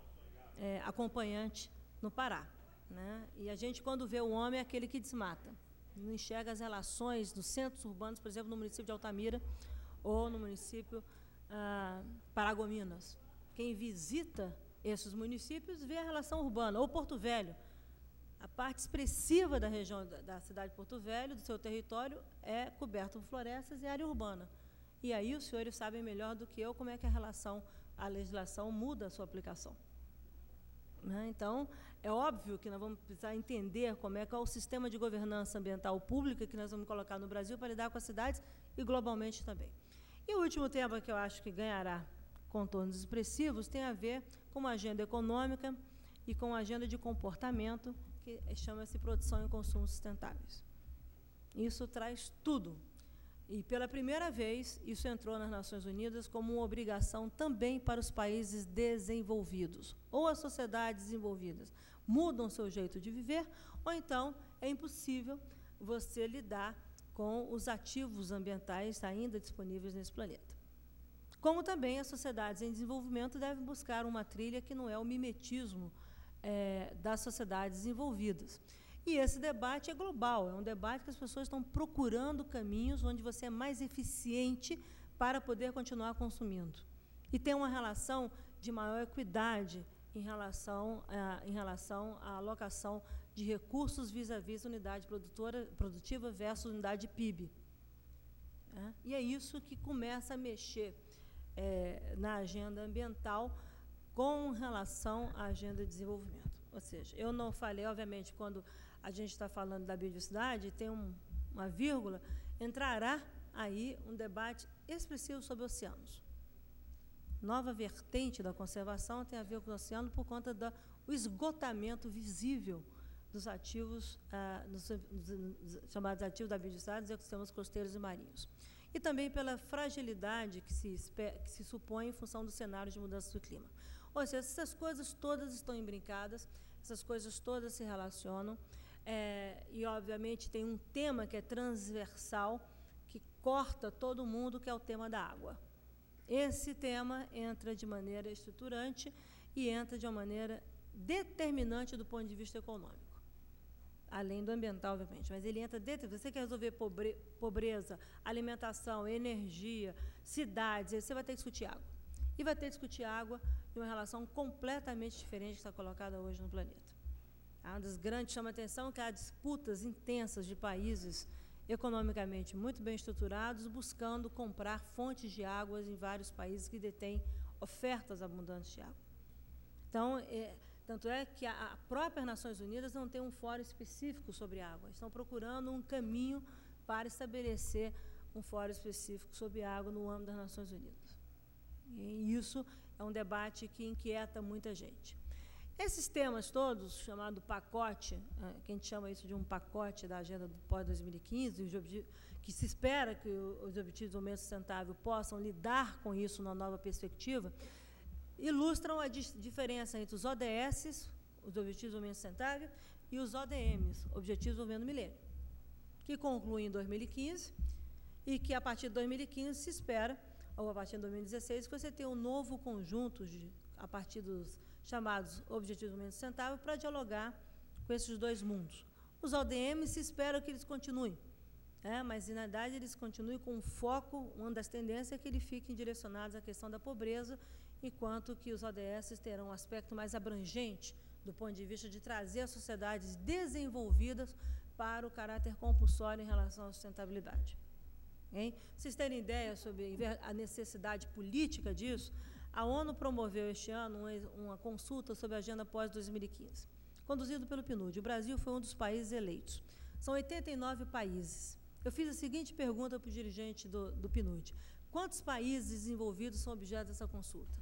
acompanhante no Pará. Né? E a gente, quando vê o homem, é aquele que desmata. Não enxerga as relações dos centros urbanos, por exemplo, no município de Altamira ou no município Paragominas. Quem visita esses municípios vê a relação urbana. Ou Porto Velho. A parte expressiva da região da cidade de Porto Velho, do seu território, é coberta por florestas e área urbana. E aí os senhores sabem melhor do que eu como é que a legislação muda a sua aplicação. Né? Então, é óbvio que nós vamos precisar entender como é que é o sistema de governança ambiental pública que nós vamos colocar no Brasil para lidar com as cidades e globalmente também. E o último tema que eu acho que ganhará contornos expressivos tem a ver com uma agenda econômica e com uma agenda de comportamento que chama-se produção e consumo sustentáveis. Isso traz tudo. E, pela primeira vez, isso entrou nas Nações Unidas como uma obrigação também para os países desenvolvidos, ou as sociedades desenvolvidas. Mudam seu jeito de viver, ou então é impossível você lidar com os ativos ambientais ainda disponíveis nesse planeta. Como também as sociedades em desenvolvimento devem buscar uma trilha que não é o mimetismo das sociedades desenvolvidas. E esse debate é global, é um debate que as pessoas estão procurando caminhos onde você é mais eficiente para poder continuar consumindo. E tem uma relação de maior equidade em relação à alocação de recursos vis-à-vis unidade produtiva versus unidade PIB. E é isso que começa a mexer na agenda ambiental com relação à agenda de desenvolvimento. Ou seja, eu não falei, obviamente, quando a gente está falando da biodiversidade, tem uma vírgula, entrará aí um debate expressivo sobre oceanos. Nova vertente da conservação tem a ver com o oceano por conta do esgotamento visível dos ativos, chamados ativos da biodiversidade, dos ecossistemas costeiros e marinhos. E também pela fragilidade que se supõe em função do cenário de mudança do clima. Ou seja, essas coisas todas estão imbricadas, essas coisas todas se relacionam, e, obviamente, tem um tema que é transversal, que corta todo mundo, que é o tema da água. Esse tema entra de maneira estruturante e entra de uma maneira determinante do ponto de vista econômico, além do ambiental, obviamente, mas ele entra dentro. Você quer resolver pobreza, alimentação, energia, cidades, você vai ter que discutir água. E vai ter que discutir água de uma relação completamente diferente que está colocada hoje no planeta. Uma das grandes chama a atenção que há disputas intensas de países economicamente muito bem estruturados, buscando comprar fontes de águas em vários países que detêm ofertas abundantes de água. Então, Tanto é que a própria Nações Unidas não tem um fórum específico sobre água. Estão procurando um caminho para estabelecer um fórum específico sobre água no âmbito das Nações Unidas. E isso é um debate que inquieta muita gente. Esses temas todos, chamado pacote, que a gente chama isso de um pacote da agenda do pós-2015, que se espera que os Objetivos de Desenvolvimento Sustentável possam lidar com isso numa nova perspectiva, ilustram a diferença entre os ODS, os Objetivos de Desenvolvimento Sustentável, e os ODMs, Objetivos de Desenvolvimento do Milênio, que concluem em 2015 e que, a partir de 2015, se espera, ou a partir de 2016, que você tenha um novo conjunto, a partir dos chamados Objetivos de Desenvolvimento Sustentável, para dialogar com esses dois mundos. Os ODMs se espera que eles continuem, mas, na verdade, eles continuem com um foco, uma das tendências é que eles fiquem direcionados à questão da pobreza, enquanto que os ODS terão um aspecto mais abrangente, do ponto de vista de trazer as sociedades desenvolvidas para o caráter compulsório em relação à sustentabilidade. Hein? Vocês terem ideia sobre a necessidade política disso, a ONU promoveu este ano uma consulta sobre a agenda pós-2015, conduzido pelo PNUD. O Brasil foi um dos países eleitos. São 89 países. Eu fiz a seguinte pergunta para o dirigente do PNUD. Quantos países desenvolvidos são objeto dessa consulta?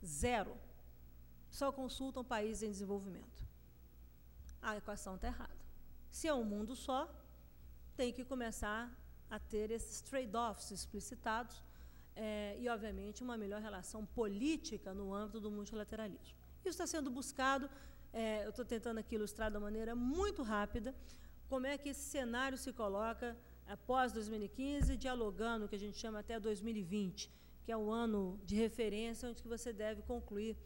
0. Só consultam países em desenvolvimento. A equação está errada. Se é um mundo só, tem que começar a ter esses trade-offs explicitados e, obviamente, uma melhor relação política no âmbito do multilateralismo. Isso está sendo buscado, eu estou tentando aqui ilustrar de uma maneira muito rápida como é que esse cenário se coloca após 2015, dialogando o que a gente chama até 2020, que é o ano de referência onde que você deve concluir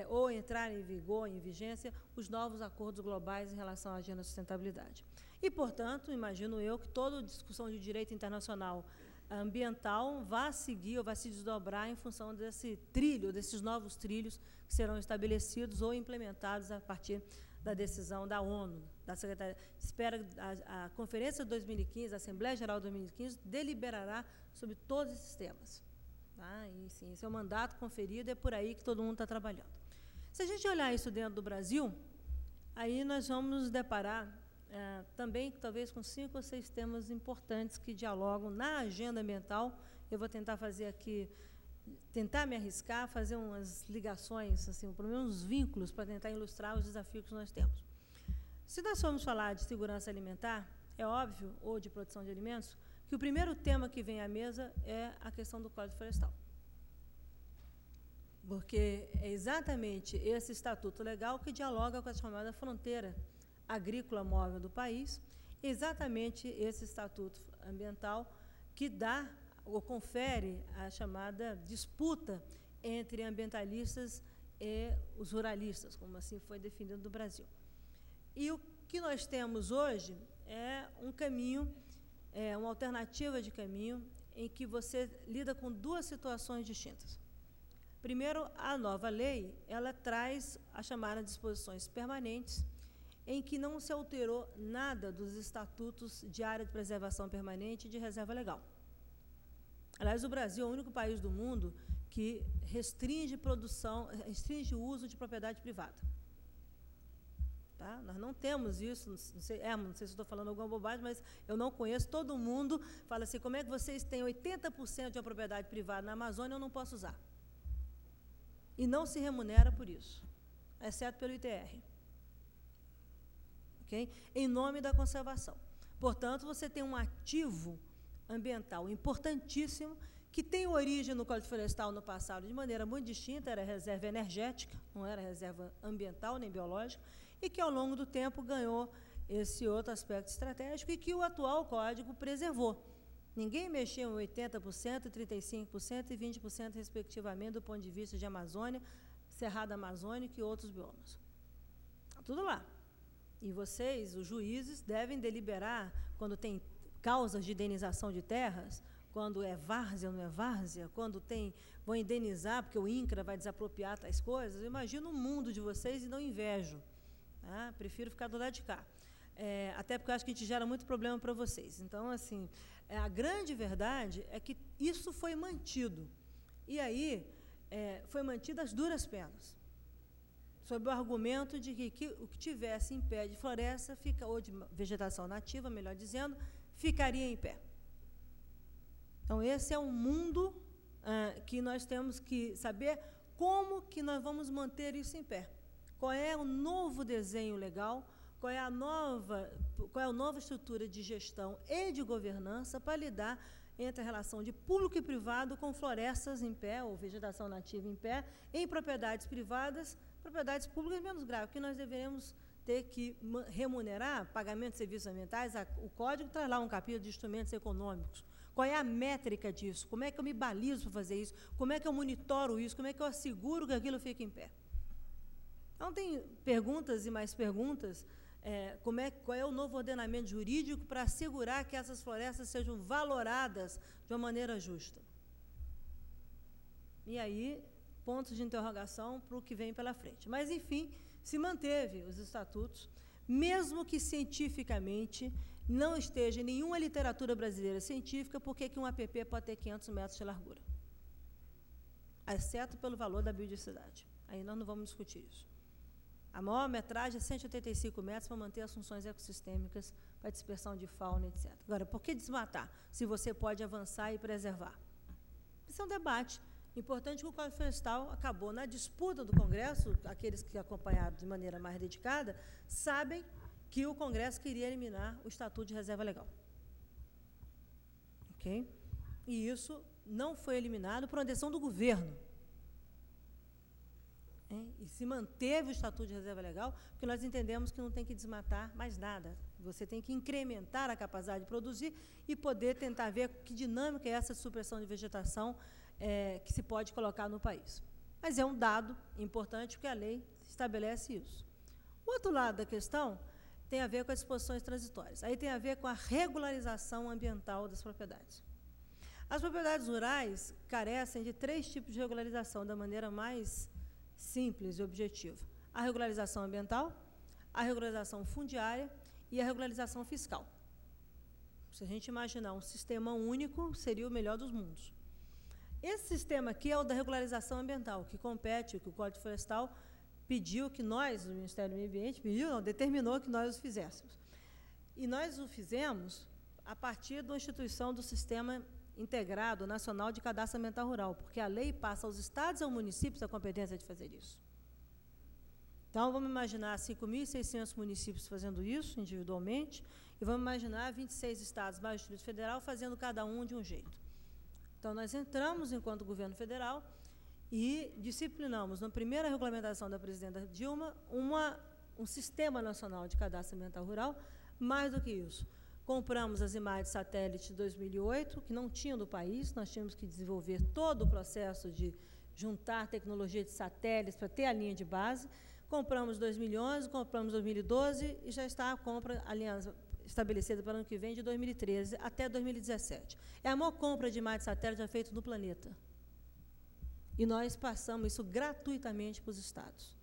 ou entrar em vigor, em vigência, os novos acordos globais em relação à agenda da sustentabilidade. E, portanto, imagino eu que toda discussão de direito internacional ambiental vai seguir ou vai se desdobrar em função desse trilho, desses novos trilhos que serão estabelecidos ou implementados a partir da decisão da ONU, da Secretaria. Espera a Conferência de 2015, a Assembleia Geral de 2015, deliberará sobre todos esses temas. Tá? E, sim, esse é o mandato conferido, é por aí que todo mundo está trabalhando. Se a gente olhar isso dentro do Brasil, aí nós vamos nos deparar também, talvez, com 5 ou 6 temas importantes que dialogam na agenda ambiental. Eu vou tentar fazer aqui, tentar me arriscar, fazer umas ligações, assim, pelo menos uns vínculos, para tentar ilustrar os desafios que nós temos. Se nós formos falar de segurança alimentar, é óbvio, ou de produção de alimentos, que o primeiro tema que vem à mesa é a questão do Código Florestal. Porque é exatamente esse estatuto legal que dialoga com a chamada fronteira agrícola móvel do país, exatamente esse estatuto ambiental que dá ou confere a chamada disputa entre ambientalistas e os ruralistas, como assim foi definido no Brasil. E o que nós temos hoje é um caminho, uma alternativa de caminho em que você lida com 2 situações distintas. Primeiro, a nova lei, ela traz a chamada disposições permanentes, em que não se alterou nada dos estatutos de área de preservação permanente e de reserva legal. Aliás, o Brasil é o único país do mundo que restringe o uso de propriedade privada. Tá? Nós não temos isso, não sei se estou falando alguma bobagem, mas eu não conheço, todo mundo fala assim, como é que vocês têm 80% de uma propriedade privada na Amazônia, eu não posso usar. E não se remunera por isso, exceto pelo ITR. Okay? Em nome da conservação. Portanto, você tem um ativo ambiental importantíssimo, que tem origem no Código Florestal no passado de maneira muito distinta, era reserva energética, não era reserva ambiental nem biológica, e que ao longo do tempo ganhou esse outro aspecto estratégico e que o atual Código preservou. Ninguém mexeu em 80%, 35% e 20%, respectivamente, do ponto de vista de Amazônia, Cerrado Amazônico e outros biomas. Tudo lá. E vocês, os juízes, devem deliberar quando tem causas de indenização de terras, quando é várzea ou não é várzea, quando vão indenizar porque o INCRA vai desapropriar tais coisas. Eu imagino o mundo de vocês e não invejo. Tá? Prefiro ficar do lado de cá. Até porque eu acho que a gente gera muito problema para vocês. Então, assim, a grande verdade é que isso foi mantido. E aí, foi mantido às duras penas. sob o argumento de que o que tivesse em pé de floresta, ou de vegetação nativa, melhor dizendo, ficaria em pé. Então, esse é um mundo que nós temos que saber como que nós vamos manter isso em pé. Qual é o novo desenho legal, qual é a nova estrutura de gestão e de governança para lidar entre a relação de público e privado com florestas em pé, ou vegetação nativa em pé, em propriedades privadas, propriedades públicas menos graves, que nós deveremos ter que remunerar pagamento de serviços ambientais. O Código traz lá um capítulo de instrumentos econômicos. Qual é a métrica disso? Como é que eu me balizo para fazer isso? Como é que eu monitoro isso? Como é que eu asseguro que aquilo fique em pé? Então, tem perguntas e mais perguntas. Qual é o novo ordenamento jurídico para assegurar que essas florestas sejam valoradas de uma maneira justa? E aí, pontos de interrogação para o que vem pela frente. Mas, enfim, se manteve os estatutos, mesmo que cientificamente não esteja em nenhuma literatura brasileira científica, por que um APP pode ter 500 metros de largura? Exceto pelo valor da biodiversidade. Aí nós não vamos discutir isso. A maior metragem é 185 metros para manter as funções ecossistêmicas, para dispersão de fauna, etc. Agora, por que desmatar, se você pode avançar e preservar? Isso é um debate importante que o Código Florestal acabou na disputa do Congresso. Aqueles que acompanharam de maneira mais dedicada sabem que o Congresso queria eliminar o Estatuto de Reserva Legal. Ok? E isso não foi eliminado por uma decisão do governo. E se manteve o Estatuto de Reserva Legal, porque nós entendemos que não tem que desmatar mais nada. Você tem que incrementar a capacidade de produzir e poder tentar ver que dinâmica é essa supressão de vegetação que se pode colocar no país. Mas é um dado importante, porque a lei estabelece isso. O outro lado da questão tem a ver com as disposições transitórias. Aí tem a ver com a regularização ambiental das propriedades. As propriedades rurais carecem de 3 tipos de regularização, da maneira mais simples e objetiva: a regularização ambiental, a regularização fundiária e a regularização fiscal. Se a gente imaginar um sistema único, seria o melhor dos mundos. Esse sistema aqui é o da regularização ambiental, que compete, que o Código Florestal pediu que nós, o Ministério do Meio Ambiente, determinou que nós o fizéssemos. E nós o fizemos a partir da instituição do Sistema Integrado Nacional de Cadastro Ambiental Rural, porque a lei passa aos estados e aos municípios a competência de fazer isso. Então, vamos imaginar 5.600 municípios fazendo isso individualmente, e vamos imaginar 26 estados mais o Distrito Federal fazendo cada um de um jeito. Então, nós entramos, enquanto governo federal, e disciplinamos, na primeira regulamentação da presidenta Dilma, um sistema nacional de cadastro ambiental rural. Mais do que isso, compramos as imagens de satélite de 2008, que não tinham no país. Nós tínhamos que desenvolver todo o processo de juntar tecnologia de satélites para ter a linha de base. Compramos em 2011, compramos em 2012 e já está a compra, aliança estabelecida para o ano que vem, de 2013 até 2017. É a maior compra de imagens de satélite já feita no planeta. E nós passamos isso gratuitamente para os estados.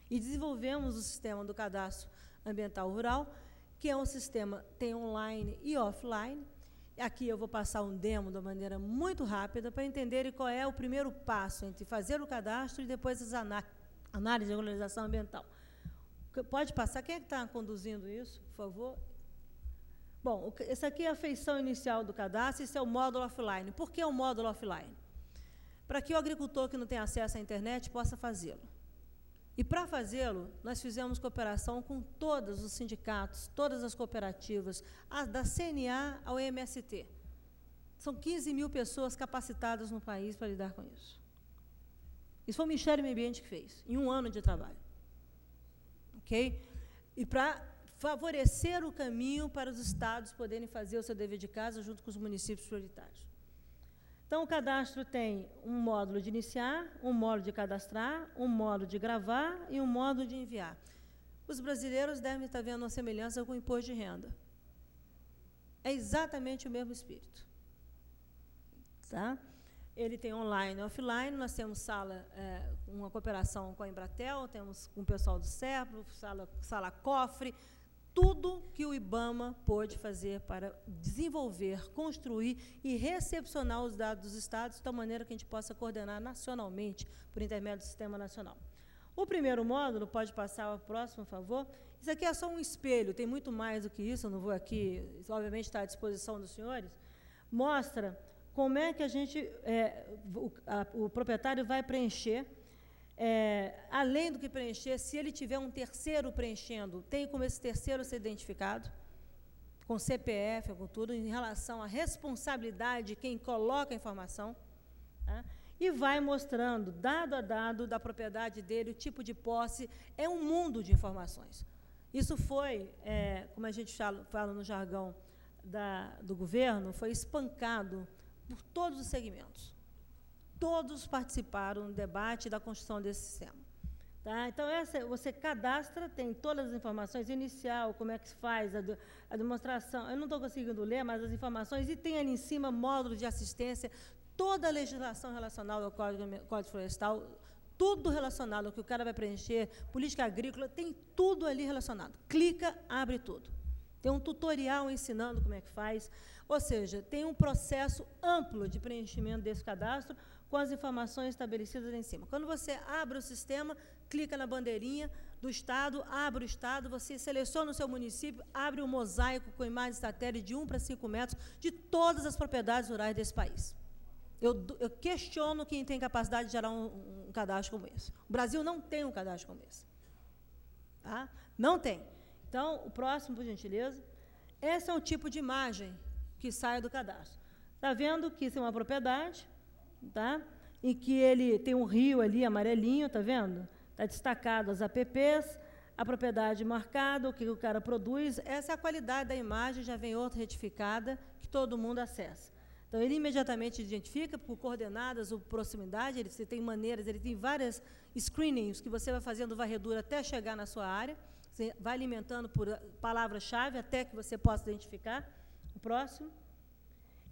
E desenvolvemos o sistema do cadastro ambiental rural, que é um sistema, tem online e offline. Aqui eu vou passar um demo de uma maneira muito rápida para entenderem qual é o primeiro passo entre fazer o cadastro e depois as análises de regularização ambiental. Pode passar? Quem é que está conduzindo isso, por favor? Bom, esse aqui é a feição inicial do cadastro, esse é o módulo offline. Por que o módulo offline? Para que o agricultor que não tem acesso à internet possa fazê-lo. E, para fazê-lo, nós fizemos cooperação com todos os sindicatos, todas as cooperativas, da CNA ao MST. São 15.000 pessoas capacitadas no país para lidar com isso. Isso foi o Ministério do Meio Ambiente que fez, em 1 ano de trabalho. Ok? E para favorecer o caminho para os estados poderem fazer o seu dever de casa junto com os municípios prioritários. Então, o cadastro tem um módulo de iniciar, um módulo de cadastrar, um módulo de gravar e um módulo de enviar. Os brasileiros devem estar vendo uma semelhança com o imposto de renda. É exatamente o mesmo espírito. Tá? Ele tem online e offline. Nós temos uma cooperação com a Embratel, temos com o pessoal do SERPRO, sala cofre, tudo que o IBAMA pôde fazer para desenvolver, construir e recepcionar os dados dos estados de tal maneira que a gente possa coordenar nacionalmente por intermédio do Sistema Nacional. O primeiro módulo, pode passar ao próximo, por favor. Isso aqui é só um espelho, tem muito mais do que isso, eu não vou aqui, isso, obviamente está à disposição dos senhores. Mostra como é que a gente, o proprietário vai preencher, além do que preencher, se ele tiver um terceiro preenchendo, tem como esse terceiro ser identificado, com CPF, com tudo, em relação à responsabilidade de quem coloca a informação, tá? E vai mostrando, dado a dado, da propriedade dele, o tipo de posse, é um mundo de informações. Isso foi, como a gente fala no jargão do governo, foi espancado por todos os segmentos. Todos participaram do debate da construção desse sistema. Tá? Então, você cadastra, tem todas as informações, inicial, como é que se faz, a demonstração. Eu não estou conseguindo ler, mas as informações, e tem ali em cima módulo de assistência, toda a legislação relacionada ao Código Florestal, tudo relacionado ao que o cara vai preencher, política agrícola, tem tudo ali relacionado. Clica, abre tudo. Tem um tutorial ensinando como é que faz, ou seja, tem um processo amplo de preenchimento desse cadastro com as informações estabelecidas lá em cima. Quando você abre o sistema, clica na bandeirinha do Estado, abre o Estado, você seleciona o seu município, abre um mosaico com imagem satélite de 1 para 5 metros de todas as propriedades rurais desse país. Eu questiono quem tem capacidade de gerar um cadastro como esse. O Brasil não tem um cadastro como esse. Tá? Não tem. Então, o próximo, por gentileza. Esse é um tipo de imagem que sai do cadastro. Está vendo que isso é uma propriedade, tá? Em que ele tem um rio ali, amarelinho, está vendo? Está destacado as APPs, a propriedade marcada, o que o cara produz. Essa é a qualidade da imagem, já vem outra retificada, que todo mundo acessa. Então, ele imediatamente identifica por coordenadas ou proximidade, ele tem maneiras, ele tem várias screenings que você vai fazendo varredura até chegar na sua área, você vai alimentando por palavra-chave até que você possa identificar. O próximo.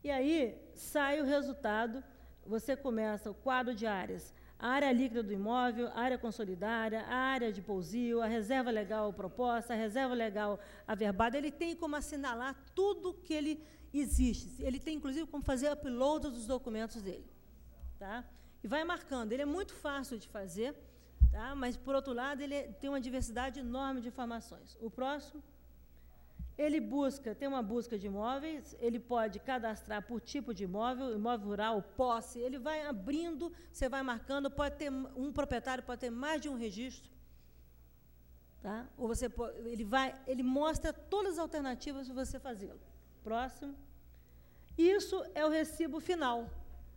E aí, sai o resultado, você começa o quadro de áreas, a área líquida do imóvel, a área consolidada, a área de pousio, a reserva legal proposta, a reserva legal averbada, ele tem como assinalar tudo que ele existe. Ele tem, inclusive, como fazer upload dos documentos dele. Tá? E vai marcando. Ele é muito fácil de fazer, tá? Mas, por outro lado, ele tem uma diversidade enorme de informações. O próximo, ele tem uma busca de imóveis, ele pode cadastrar por tipo de imóvel, imóvel rural, posse, ele vai abrindo, você vai marcando, pode ter um proprietário, pode ter mais de um registro. Tá? Ou ele mostra todas as alternativas para você fazê-lo. Próximo. Isso é o recibo final.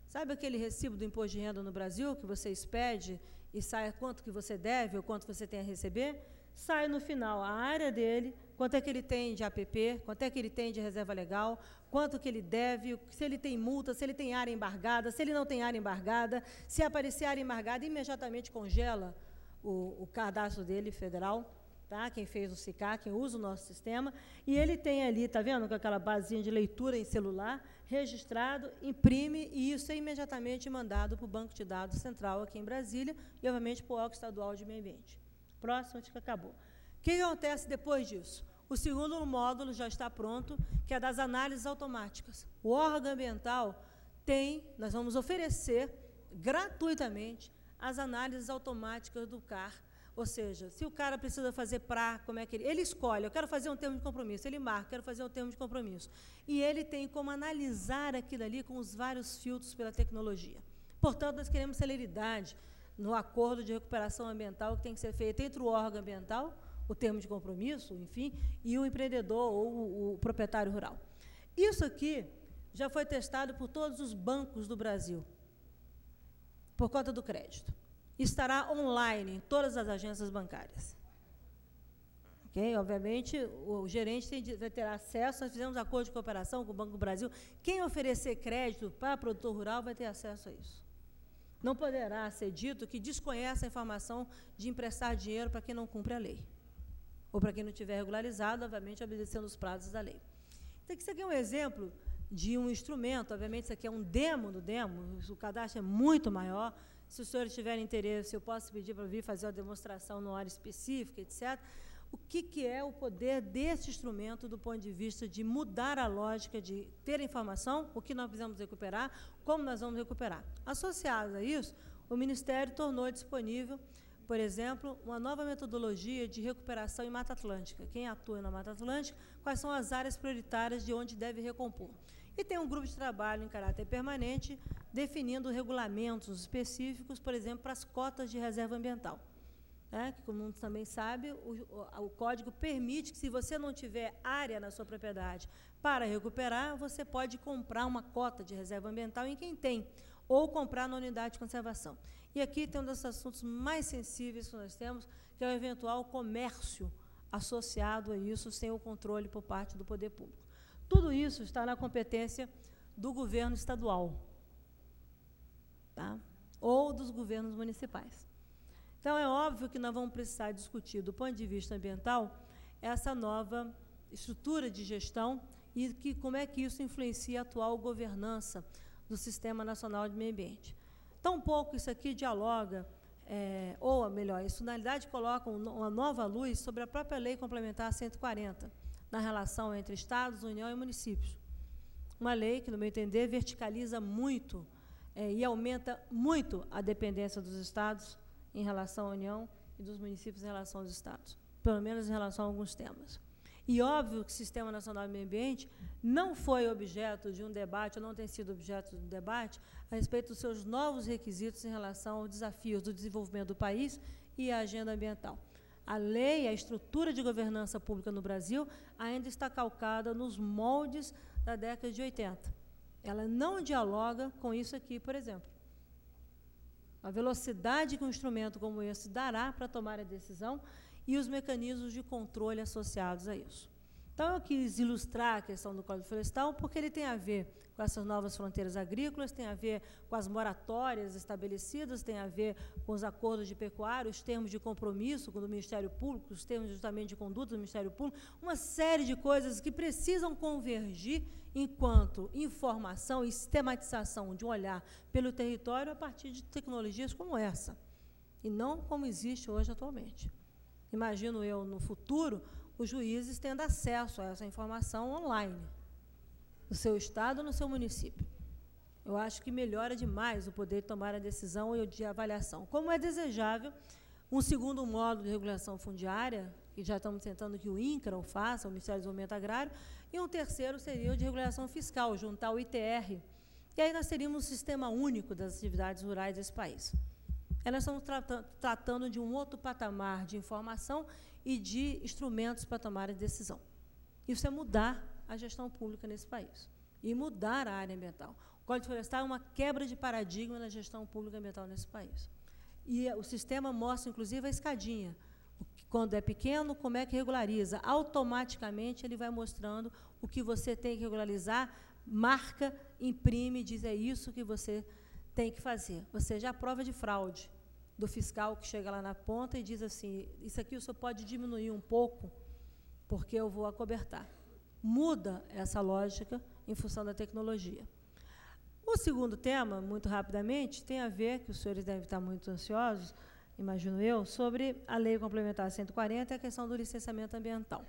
Sabe aquele recibo do imposto de renda no Brasil, que você expede e sai quanto que você deve ou quanto você tem a receber? Sai no final a área dele, quanto é que ele tem de APP, quanto é que ele tem de reserva legal, quanto que ele deve, se ele tem multa, se ele tem área embargada, se ele não tem área embargada. Se aparecer área embargada, imediatamente congela o cadastro dele federal. Tá? Quem fez o SICAR, quem usa o nosso sistema, e ele tem ali, está vendo, com aquela basinha de leitura em celular, registrado, imprime, e isso é imediatamente mandado para o Banco de Dados Central aqui em Brasília, e, obviamente, para o órgão estadual de meio ambiente. Próximo, acho que acabou. O que acontece depois disso? O segundo módulo já está pronto, que é das análises automáticas. O órgão ambiental nós vamos oferecer gratuitamente as análises automáticas do CAR. Ou seja, se o cara precisa fazer como é que ele escolhe, eu quero fazer um termo de compromisso, ele marca, quero fazer um termo de compromisso. E ele tem como analisar aquilo ali com os vários filtros pela tecnologia. Portanto, nós queremos celeridade no acordo de recuperação ambiental que tem que ser feito entre o órgão ambiental, o termo de compromisso, enfim, e o empreendedor ou o proprietário rural. Isso aqui já foi testado por todos os bancos do Brasil, por conta do crédito. Estará online em todas as agências bancárias. Okay? Obviamente, o gerente vai ter acesso, nós fizemos acordo de cooperação com o Banco do Brasil, quem oferecer crédito para produtor rural vai ter acesso a isso. Não poderá ser dito que desconhece a informação de emprestar dinheiro para quem não cumpre a lei, ou para quem não tiver regularizado, obviamente, obedecendo os prazos da lei. Então, isso aqui é um exemplo de um instrumento, obviamente, isso aqui é um demo do demo, o cadastro é muito maior. Se os senhores tiverem interesse, eu posso pedir para vir fazer uma demonstração numa hora específica, etc. O que é o poder desse instrumento do ponto de vista de mudar a lógica de ter informação, o que nós precisamos recuperar, como nós vamos recuperar. Associado a isso, o Ministério tornou disponível por exemplo, uma nova metodologia de recuperação em Mata Atlântica. Quem atua na Mata Atlântica, quais são as áreas prioritárias de onde deve recompor. E tem um grupo de trabalho em caráter permanente, definindo regulamentos específicos, por exemplo, para as cotas de reserva ambiental. Que, como mundo também sabe, o Código permite que, se você não tiver área na sua propriedade para recuperar, você pode comprar uma cota de reserva ambiental em quem tem, ou comprar na unidade de conservação. E aqui tem um dos assuntos mais sensíveis que nós temos, que é o eventual comércio associado a isso, sem o controle por parte do poder público. Tudo isso está na competência do governo estadual, ou dos governos municipais. Então, é óbvio que nós vamos precisar discutir, do ponto de vista ambiental, essa nova estrutura de gestão e como é que isso influencia a atual governança do Sistema Nacional de Meio Ambiente. Tampouco isso aqui dialoga, ou melhor, isso, na realidade, coloca uma nova luz sobre a própria Lei Complementar 140, na relação entre Estados, União e municípios. Uma lei que, no meu entender, verticaliza muito e aumenta muito a dependência dos Estados em relação à União e dos municípios em relação aos Estados, pelo menos em relação a alguns temas. E óbvio que o Sistema Nacional de Meio Ambiente não foi objeto de um debate, ou não tem sido objeto de um debate, a respeito dos seus novos requisitos em relação aos desafios do desenvolvimento do país e à agenda ambiental. A lei, a estrutura de governança pública no Brasil, ainda está calcada nos moldes da década de 80. Ela não dialoga com isso aqui, por exemplo. A velocidade que um instrumento como esse dará para tomar a decisão e os mecanismos de controle associados a isso. Então, eu quis ilustrar a questão do Código Florestal, porque ele tem a ver com essas novas fronteiras agrícolas, tem a ver com as moratórias estabelecidas, tem a ver com os acordos de pecuária, os termos de compromisso do Ministério Público, os termos justamente de conduta do Ministério Público, uma série de coisas que precisam convergir enquanto informação e sistematização de um olhar pelo território a partir de tecnologias como essa, e não como existe hoje atualmente. Imagino eu, no futuro, os juízes tendo acesso a essa informação online, no seu estado ou no seu município. Eu acho que melhora demais o poder de tomar a decisão e de avaliação. Como é desejável um segundo módulo de regulação fundiária, que já estamos tentando que o INCRA o faça, o Ministério do Desenvolvimento Agrário, e um terceiro seria o de regulação fiscal, juntar o ITR. E aí nós teríamos um sistema único das atividades rurais desse país. Aí nós estamos tratando de um outro patamar de informação e de instrumentos para tomar a decisão. Isso é mudar a gestão pública nesse país e mudar a área ambiental. O Código Florestal é uma quebra de paradigma na gestão pública ambiental nesse país. E o sistema mostra, inclusive, a escadinha. Quando é pequeno, como é que regulariza? Automaticamente, ele vai mostrando o que você tem que regularizar, marca, imprime, diz é isso que você tem que fazer. Ou seja, a prova de fraude do fiscal que chega lá na ponta e diz assim, isso aqui o senhor pode diminuir um pouco, porque eu vou acobertar. Muda essa lógica em função da tecnologia. O segundo tema, muito rapidamente, tem a ver, que os senhores devem estar muito ansiosos, imagino eu, sobre a Lei Complementar 140 e a questão do licenciamento ambiental.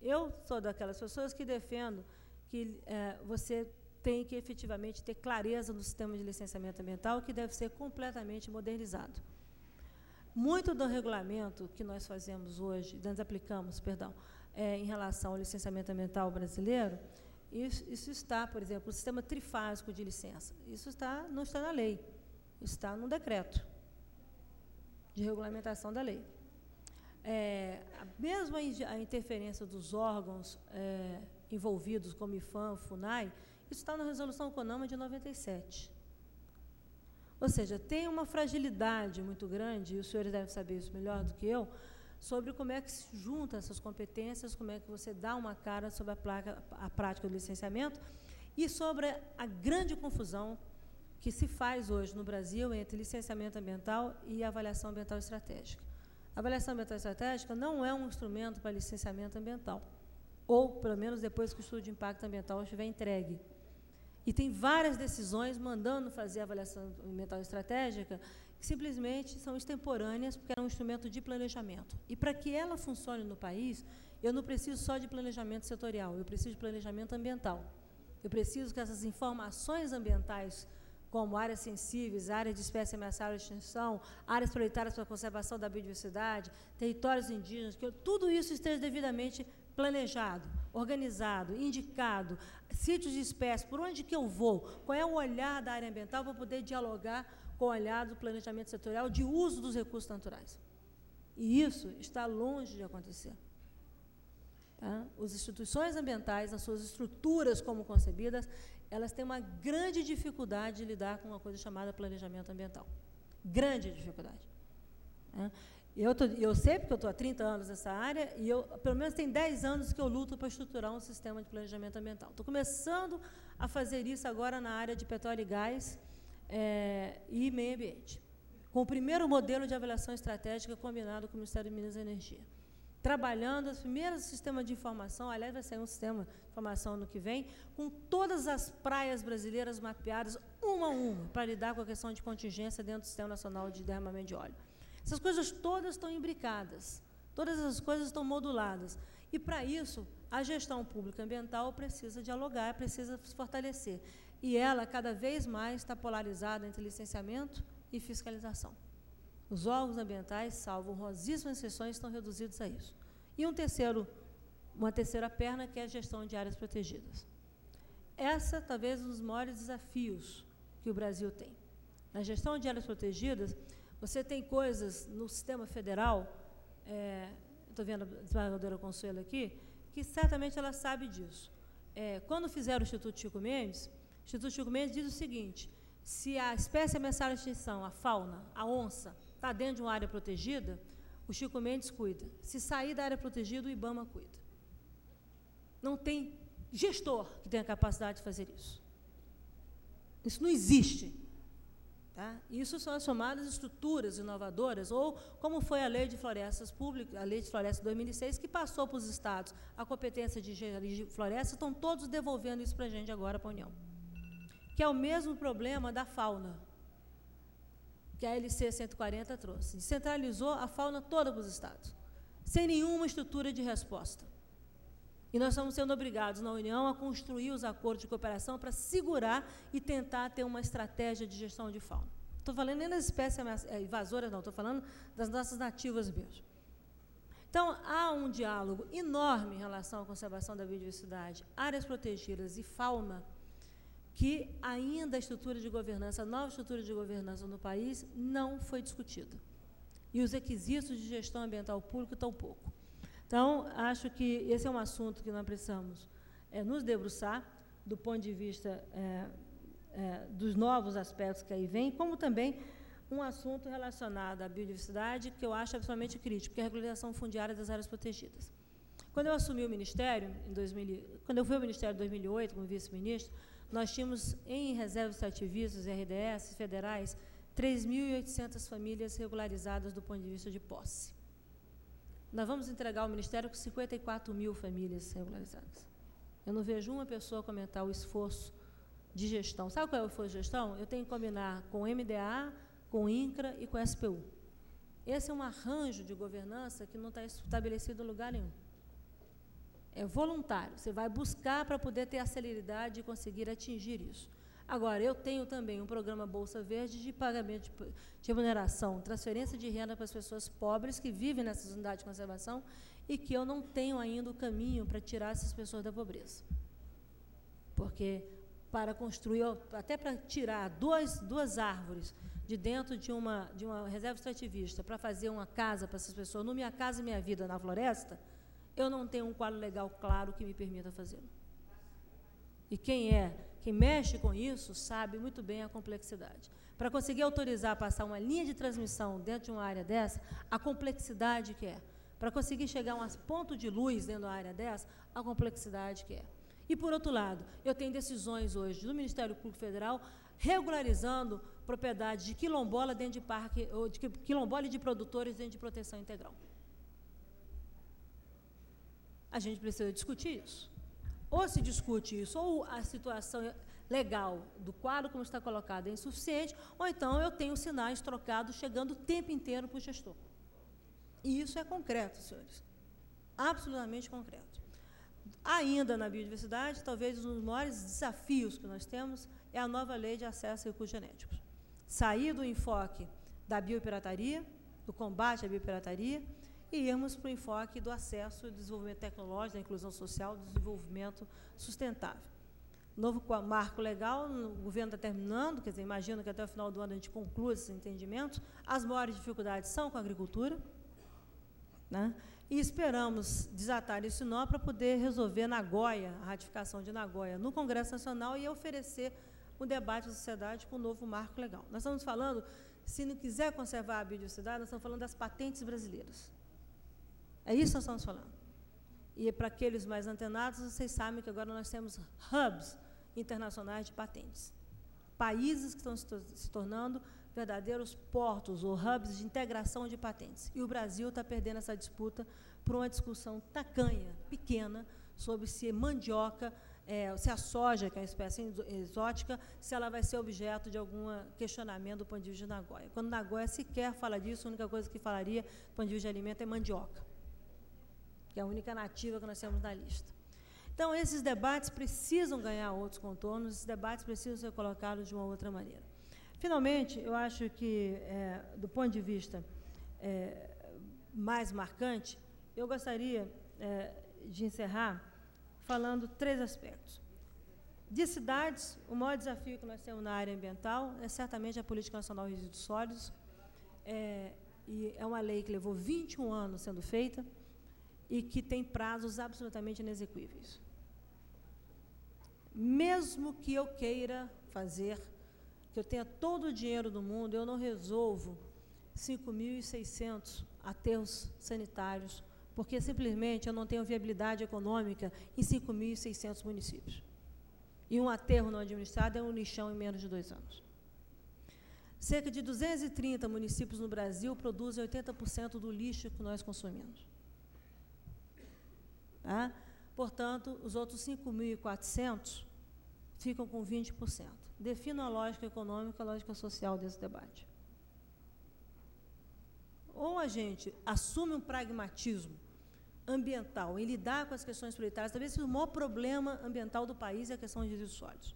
Eu sou daquelas pessoas que defendo que você tem que efetivamente ter clareza no sistema de licenciamento ambiental, que deve ser completamente modernizado. Muito do regulamento que nós fazemos hoje, nós aplicamos, perdão, em relação ao licenciamento ambiental brasileiro, isso está, por exemplo, o sistema trifásico de licença, isso não está na lei, está no decreto de regulamentação da lei. Mesmo a interferência dos órgãos envolvidos, como IFAM, FUNAI, isso está na Resolução CONAMA de 97. Ou seja, tem uma fragilidade muito grande, e os senhores devem saber isso melhor do que eu, sobre como é que se juntam essas competências, como é que você dá uma cara sobre a prática do licenciamento e sobre a grande confusão que se faz hoje no Brasil entre licenciamento ambiental e avaliação ambiental estratégica. A avaliação ambiental estratégica não é um instrumento para licenciamento ambiental, ou, pelo menos, depois que o estudo de impacto ambiental estiver entregue. E tem várias decisões mandando fazer a avaliação ambiental estratégica que simplesmente são extemporâneas, porque é um instrumento de planejamento. E para que ela funcione no país, eu não preciso só de planejamento setorial, eu preciso de planejamento ambiental. Eu preciso que essas informações ambientais como áreas sensíveis, áreas de espécie ameaçada de extinção, áreas prioritárias para a conservação da biodiversidade, territórios indígenas, que tudo isso esteja devidamente planejado, organizado, indicado, sítios de espécies, por onde que eu vou, qual é o olhar da área ambiental para poder dialogar com o olhar do planejamento setorial de uso dos recursos naturais. E isso está longe de acontecer. Tá? As instituições ambientais, nas suas estruturas como concebidas, elas têm uma grande dificuldade de lidar com uma coisa chamada planejamento ambiental. Grande dificuldade. Tá? Eu sei, porque eu estou há 30 anos nessa área, e pelo menos tem 10 anos que eu luto para estruturar um sistema de planejamento ambiental. Estou começando a fazer isso agora na área de petróleo e gás e meio ambiente, com o primeiro modelo de avaliação estratégica combinado com o Ministério de Minas e Energia. Trabalhando os primeiros sistemas de informação, aliás, vai sair um sistema de informação no que vem, com todas as praias brasileiras mapeadas, uma a uma, para lidar com a questão de contingência dentro do Sistema Nacional de Derramamento de Óleo. Essas coisas todas estão imbricadas, todas as coisas estão moduladas. E, para isso, a gestão pública ambiental precisa dialogar, precisa se fortalecer. E ela, cada vez mais, está polarizada entre licenciamento e fiscalização. Os órgãos ambientais, salvo honrosíssimas exceções, estão reduzidos a isso. E uma terceira perna, que é a gestão de áreas protegidas. Essa, talvez, um dos maiores desafios que o Brasil tem. Na gestão de áreas protegidas, você tem coisas no sistema federal, estou vendo a desembargadora Consuelo aqui, que certamente ela sabe disso. Quando fizeram o Instituto Chico Mendes diz o seguinte: se a espécie ameaçada de extinção, a fauna, a onça, está dentro de uma área protegida, o Chico Mendes cuida. Se sair da área protegida, o IBAMA cuida. Não tem gestor que tenha capacidade de fazer isso. Isso não existe. Tá? Isso são as chamadas estruturas inovadoras, ou como foi a Lei de Florestas Públicas, a Lei de Florestas de 2006, que passou para os estados a competência de engenharia de florestas, estão todos devolvendo isso para a gente agora, para a União. Que é o mesmo problema da fauna, que a LC 140 trouxe. Descentralizou a fauna toda para os estados, sem nenhuma estrutura de resposta. E nós estamos sendo obrigados, na União, a construir os acordos de cooperação para segurar e tentar ter uma estratégia de gestão de fauna. Estou falando nem das espécies invasoras, não, estou falando das nossas nativas mesmo. Então, há um diálogo enorme em relação à conservação da biodiversidade, áreas protegidas e fauna, que ainda a estrutura de governança, a nova estrutura de governança no país não foi discutida. E os requisitos de gestão ambiental pública estão pouco. Então, acho que esse é um assunto que nós precisamos nos debruçar, do ponto de vista dos novos aspectos que aí vêm, como também um assunto relacionado à biodiversidade, que eu acho absolutamente crítico, que é a regularização fundiária das áreas protegidas. Quando eu assumi o Ministério, quando eu fui ao Ministério em 2008, como vice-ministro, nós tínhamos, em reservas extrativistas e RDS federais, 3.800 famílias regularizadas do ponto de vista de posse. Nós vamos entregar ao Ministério com 54 mil famílias regularizadas. Eu não vejo uma pessoa comentar o esforço de gestão. Sabe qual é o esforço de gestão? Eu tenho que combinar com o MDA, com o INCRA e com o SPU. Esse é um arranjo de governança que não está estabelecido em lugar nenhum. É voluntário. Você vai buscar para poder ter a celeridade de conseguir atingir isso. Agora, eu tenho também um programa Bolsa Verde de pagamento de remuneração, transferência de renda para as pessoas pobres que vivem nessas unidades de conservação e que eu não tenho ainda o caminho para tirar essas pessoas da pobreza. Porque para construir, até para tirar duas árvores de dentro de uma reserva extrativista para fazer uma casa para essas pessoas, no Minha Casa Minha Vida na floresta, eu não tenho um quadro legal claro que me permita fazê-lo. E quem mexe com isso sabe muito bem a complexidade. Para conseguir autorizar passar uma linha de transmissão dentro de uma área dessa, a complexidade que é. Para conseguir chegar a um ponto de luz dentro da área dessa, a complexidade que é. E, por outro lado, eu tenho decisões hoje do Ministério Público Federal regularizando propriedade de quilombola dentro de parque, ou de quilombola e de produtores dentro de proteção integral. A gente precisa discutir isso. Ou se discute isso, ou a situação legal do quadro como está colocado é insuficiente, ou então eu tenho sinais trocados chegando o tempo inteiro para o gestor. E isso é concreto, senhores. Absolutamente concreto. Ainda na biodiversidade, talvez um dos maiores desafios que nós temos é a nova lei de acesso a recursos genéticos. Sair do enfoque da biopirataria, do combate à biopirataria, e irmos para o enfoque do acesso ao desenvolvimento tecnológico, da inclusão social, do desenvolvimento sustentável. Novo marco legal, o governo está terminando, quer dizer, imagino que até o final do ano a gente conclua esses entendimentos. As maiores dificuldades são com a agricultura, né? E esperamos desatar esse nó para poder resolver Nagoya, a ratificação de Nagoya no Congresso Nacional e oferecer um debate à sociedade para um novo marco legal. Nós estamos falando, se não quiser conservar a biodiversidade, nós estamos falando das patentes brasileiras. É isso que nós estamos falando. E para aqueles mais antenados, vocês sabem que agora nós temos hubs internacionais de patentes. Países que estão se tornando verdadeiros portos ou hubs de integração de patentes. E o Brasil está perdendo essa disputa por uma discussão tacanha, pequena, sobre se mandioca, se a soja, que é uma espécie exótica, se ela vai ser objeto de algum questionamento do ponto de vista de Nagoya. Quando Nagoya sequer fala disso, a única coisa que falaria do ponto de vista de alimento é mandioca, que é a única nativa que nós temos na lista. Então, esses debates precisam ganhar outros contornos, esses debates precisam ser colocados de uma outra maneira. Finalmente, eu acho que, do ponto de vista mais marcante, eu gostaria de encerrar falando 3 aspectos. De cidades, o maior desafio que nós temos na área ambiental é certamente a Política Nacional de Resíduos Sólidos, e é uma lei que levou 21 anos sendo feita e que tem prazos absolutamente inexequíveis. Mesmo que eu queira fazer, que eu tenha todo o dinheiro do mundo, eu não resolvo 5.600 aterros sanitários, porque simplesmente eu não tenho viabilidade econômica em 5.600 municípios. E um aterro não administrado é um lixão em menos de 2 anos. Cerca de 230 municípios no Brasil produzem 80% do lixo que nós consumimos. Tá? Portanto, os outros 5.400 ficam com 20%. Defino a lógica econômica e a lógica social desse debate. Ou a gente assume um pragmatismo ambiental em lidar com as questões prioritárias, talvez o maior problema ambiental do país é a questão de resíduos sólidos.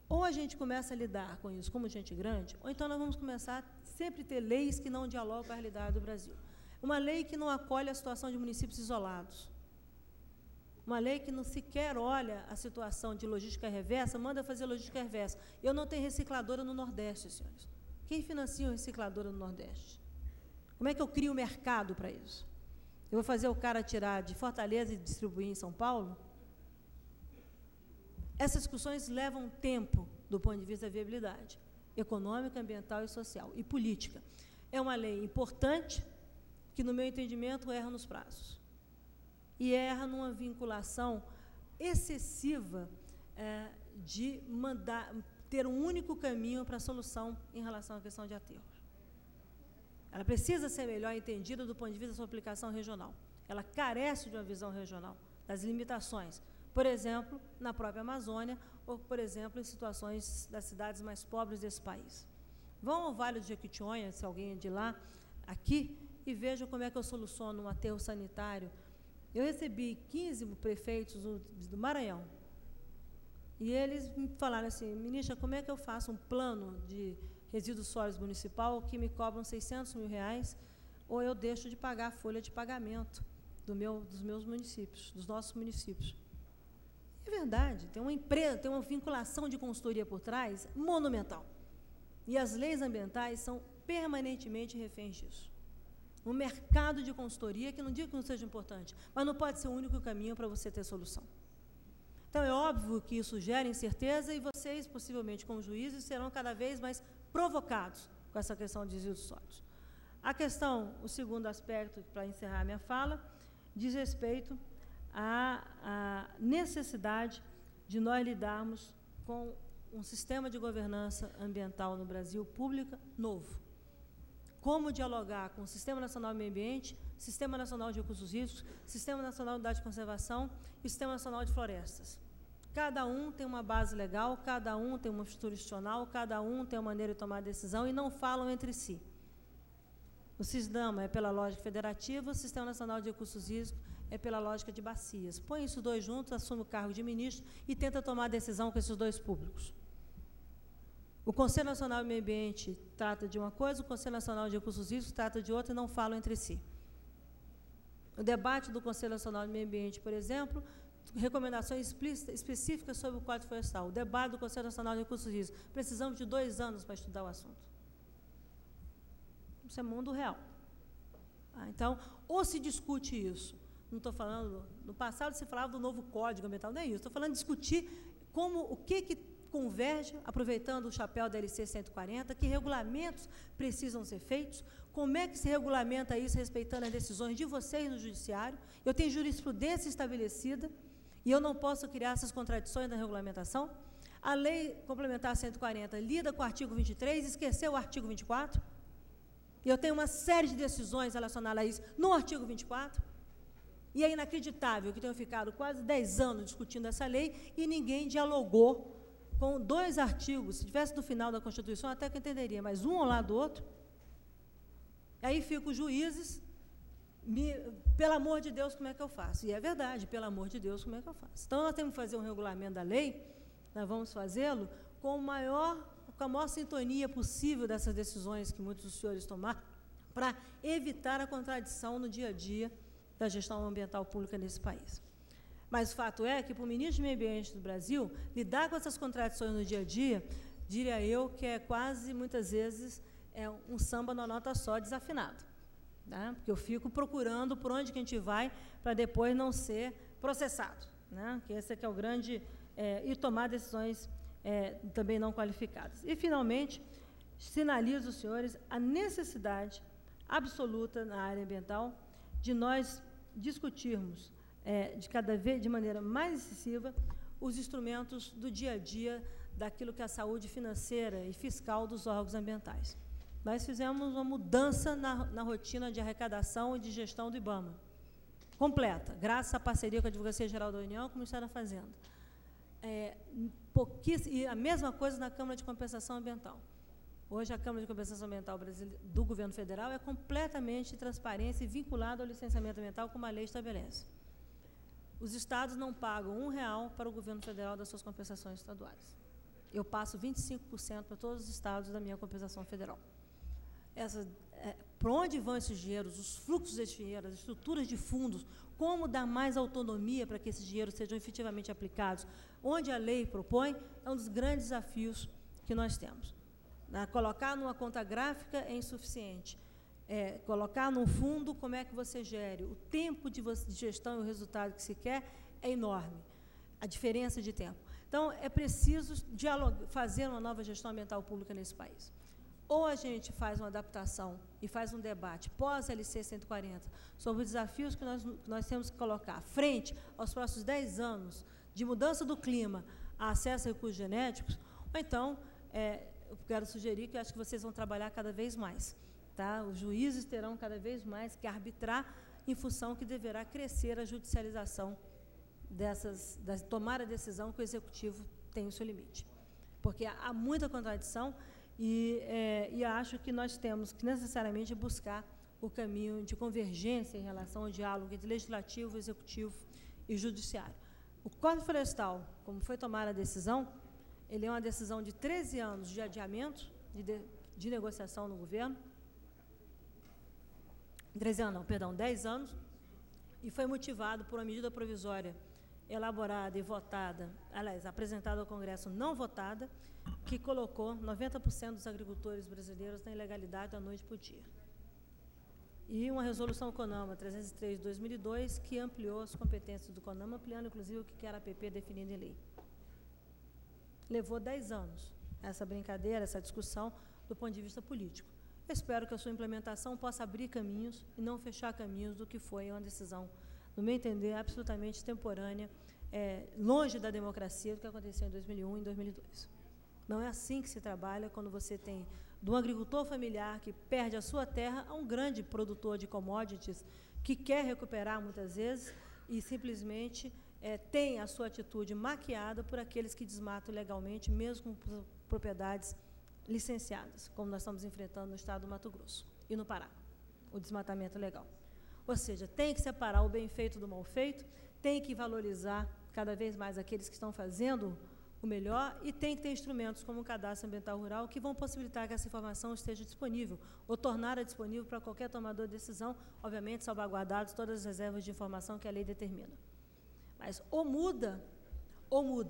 Ou a gente começa a lidar com isso como gente grande, ou então nós vamos começar a sempre ter leis que não dialogam com a realidade do Brasil. Uma lei que não acolhe a situação de municípios isolados. Uma lei que não sequer olha a situação de logística reversa, manda fazer logística reversa. Eu não tenho recicladora no Nordeste, senhores. Quem financia uma recicladora no Nordeste? Como é que eu crio um mercado para isso? Eu vou fazer o cara tirar de Fortaleza e distribuir em São Paulo? Essas discussões levam tempo do ponto de vista da viabilidade econômica, ambiental e social. E política. É uma lei importante que, no meu entendimento, erra nos prazos. E erra numa vinculação excessiva de ter um único caminho para a solução em relação à questão de aterros. Ela precisa ser melhor entendida do ponto de vista da sua aplicação regional. Ela carece de uma visão regional, das limitações. Por exemplo, na própria Amazônia, ou, por exemplo, em situações das cidades mais pobres desse país. Vão ao Vale do Jequitinhonha, se alguém é de lá, aqui, e vejam como é que eu soluciono um aterro sanitário. Eu recebi 15 prefeitos do Maranhão, e eles me falaram assim: ministra, como é que eu faço um plano de resíduos sólidos municipal que me cobram R$600 mil, ou eu deixo de pagar a folha de pagamento dos meus municípios, dos nossos municípios. É verdade, tem uma empresa, tem uma vinculação de consultoria por trás monumental. E as leis ambientais são permanentemente reféns disso. Um mercado de consultoria, que não digo que não seja importante, mas não pode ser o único caminho para você ter solução. Então, é óbvio que isso gera incerteza e vocês, possivelmente, como juízes, serão cada vez mais provocados com essa questão de resíduos sólidos. A questão, o segundo aspecto, para encerrar minha fala, diz respeito à necessidade de nós lidarmos com um sistema de governança ambiental no Brasil pública novo. Como dialogar com o Sistema Nacional do Meio Ambiente, Sistema Nacional de Recursos Hídricos, Sistema Nacional de Unidade de Conservação e Sistema Nacional de Florestas. Cada um tem uma base legal, cada um tem uma estrutura institucional, cada um tem uma maneira de tomar decisão e não falam entre si. O CISDAMA é pela lógica federativa, o Sistema Nacional de Recursos Hídricos é pela lógica de bacias. Põe esses dois juntos, assume o cargo de ministro e tenta tomar a decisão com esses dois públicos. O Conselho Nacional do Meio Ambiente trata de uma coisa, o Conselho Nacional de Recursos Hídricos trata de outra e não falam entre si. O debate do Conselho Nacional do Meio Ambiente, por exemplo, recomendações específicas sobre o Código Florestal. O debate do Conselho Nacional de Recursos Hídricos. Precisamos de 2 anos para estudar o assunto. Isso é mundo real. Então, ou se discute isso, não estou falando, no passado se falava do novo Código Ambiental, não é isso, estou falando de discutir o que converge, aproveitando o chapéu da LC 140, que regulamentos precisam ser feitos, como é que se regulamenta isso respeitando as decisões de vocês no Judiciário. Eu tenho jurisprudência estabelecida e eu não posso criar essas contradições na regulamentação. A Lei Complementar 140 lida com o artigo 23, esqueceu o artigo 24, e eu tenho uma série de decisões relacionadas a isso no artigo 24, e é inacreditável que tenham ficado quase 10 anos discutindo essa lei e ninguém dialogou com 2 artigos. Se tivesse no final da Constituição, até que eu entenderia, mas um ao lado do outro. Aí ficam os juízes, pelo amor de Deus, como é que eu faço? E é verdade, pelo amor de Deus, como é que eu faço? Então, nós temos que fazer um regulamento da lei, nós vamos fazê-lo com a maior sintonia possível dessas decisões que muitos dos senhores tomaram, para evitar a contradição no dia a dia da gestão ambiental pública nesse país. Mas o fato é que, para o ministro do Meio Ambiente do Brasil, lidar com essas contradições no dia a dia, diria eu que é quase, muitas vezes, um samba numa nota só, desafinado. Né? Porque eu fico procurando por onde que a gente vai para depois não ser processado. Né? Que esse é que é o grande... e tomar decisões também não qualificadas. E, finalmente, sinalizo aos senhores a necessidade absoluta na área ambiental de nós discutirmos de maneira mais incisiva os instrumentos do dia a dia daquilo que é a saúde financeira e fiscal dos órgãos ambientais. Nós fizemos uma mudança na rotina de arrecadação e de gestão do IBAMA, completa, graças à parceria com a Advocacia Geral da União e com o Ministério da Fazenda. E a mesma coisa na Câmara de Compensação Ambiental. Hoje, a Câmara de Compensação Ambiental do Governo Federal é completamente transparente e vinculada ao licenciamento ambiental, como a lei estabelece. Os estados não pagam R$1 para o Governo Federal das suas compensações estaduais. Eu passo 25% para todos os estados da minha compensação federal. Para onde vão esses dinheiros, os fluxos desse dinheiro, as estruturas de fundos, como dar mais autonomia para que esses dinheiros sejam efetivamente aplicados, onde a lei propõe, é um dos grandes desafios que nós temos. Colocar numa conta gráfica é insuficiente. Colocar num fundo, como é que você gere? O tempo de gestão e o resultado que se quer é enorme, a diferença de tempo. Então, é preciso fazer uma nova gestão ambiental pública nesse país. Ou a gente faz uma adaptação e faz um debate pós-LC 140 sobre os desafios que nós temos que colocar frente aos próximos 10 anos de mudança do clima a acesso a recursos genéticos, ou então, eu quero sugerir que eu acho que vocês vão trabalhar cada vez mais. Tá? Os juízes terão cada vez mais que arbitrar em função que deverá crescer a judicialização tomar a decisão que o Executivo tem o seu limite. Porque há muita contradição e acho que nós temos que necessariamente buscar o caminho de convergência em relação ao diálogo entre Legislativo, Executivo e Judiciário. O Código Florestal, como foi tomada a decisão, ele é uma decisão de 13 anos de adiamento, de negociação no governo, 10 anos, e foi motivado por uma medida provisória elaborada e votada, aliás, apresentada ao Congresso não votada, que colocou 90% dos agricultores brasileiros na ilegalidade da noite para o dia. E uma resolução CONAMA 303 de 2002, que ampliou as competências do CONAMA, ampliando inclusive o que era a APP definido em lei. Levou 10 anos essa brincadeira, essa discussão, do ponto de vista político. Eu espero que a sua implementação possa abrir caminhos e não fechar caminhos do que foi uma decisão, no meu entender, absolutamente temporânea, longe da democracia do que aconteceu em 2001 e em 2002. Não é assim que se trabalha quando você tem de um agricultor familiar que perde a sua terra a um grande produtor de commodities que quer recuperar muitas vezes e simplesmente tem a sua atitude maquiada por aqueles que desmatam legalmente, mesmo com propriedades licenciadas, como nós estamos enfrentando no estado do Mato Grosso e no Pará, o desmatamento legal. Ou seja, tem que separar o bem feito do mal feito, tem que valorizar cada vez mais aqueles que estão fazendo o melhor e tem que ter instrumentos como o Cadastro Ambiental Rural que vão possibilitar que essa informação esteja disponível ou torná-la disponível para qualquer tomador de decisão, obviamente salvaguardados todas as reservas de informação que a lei determina. Mas ou muda, ou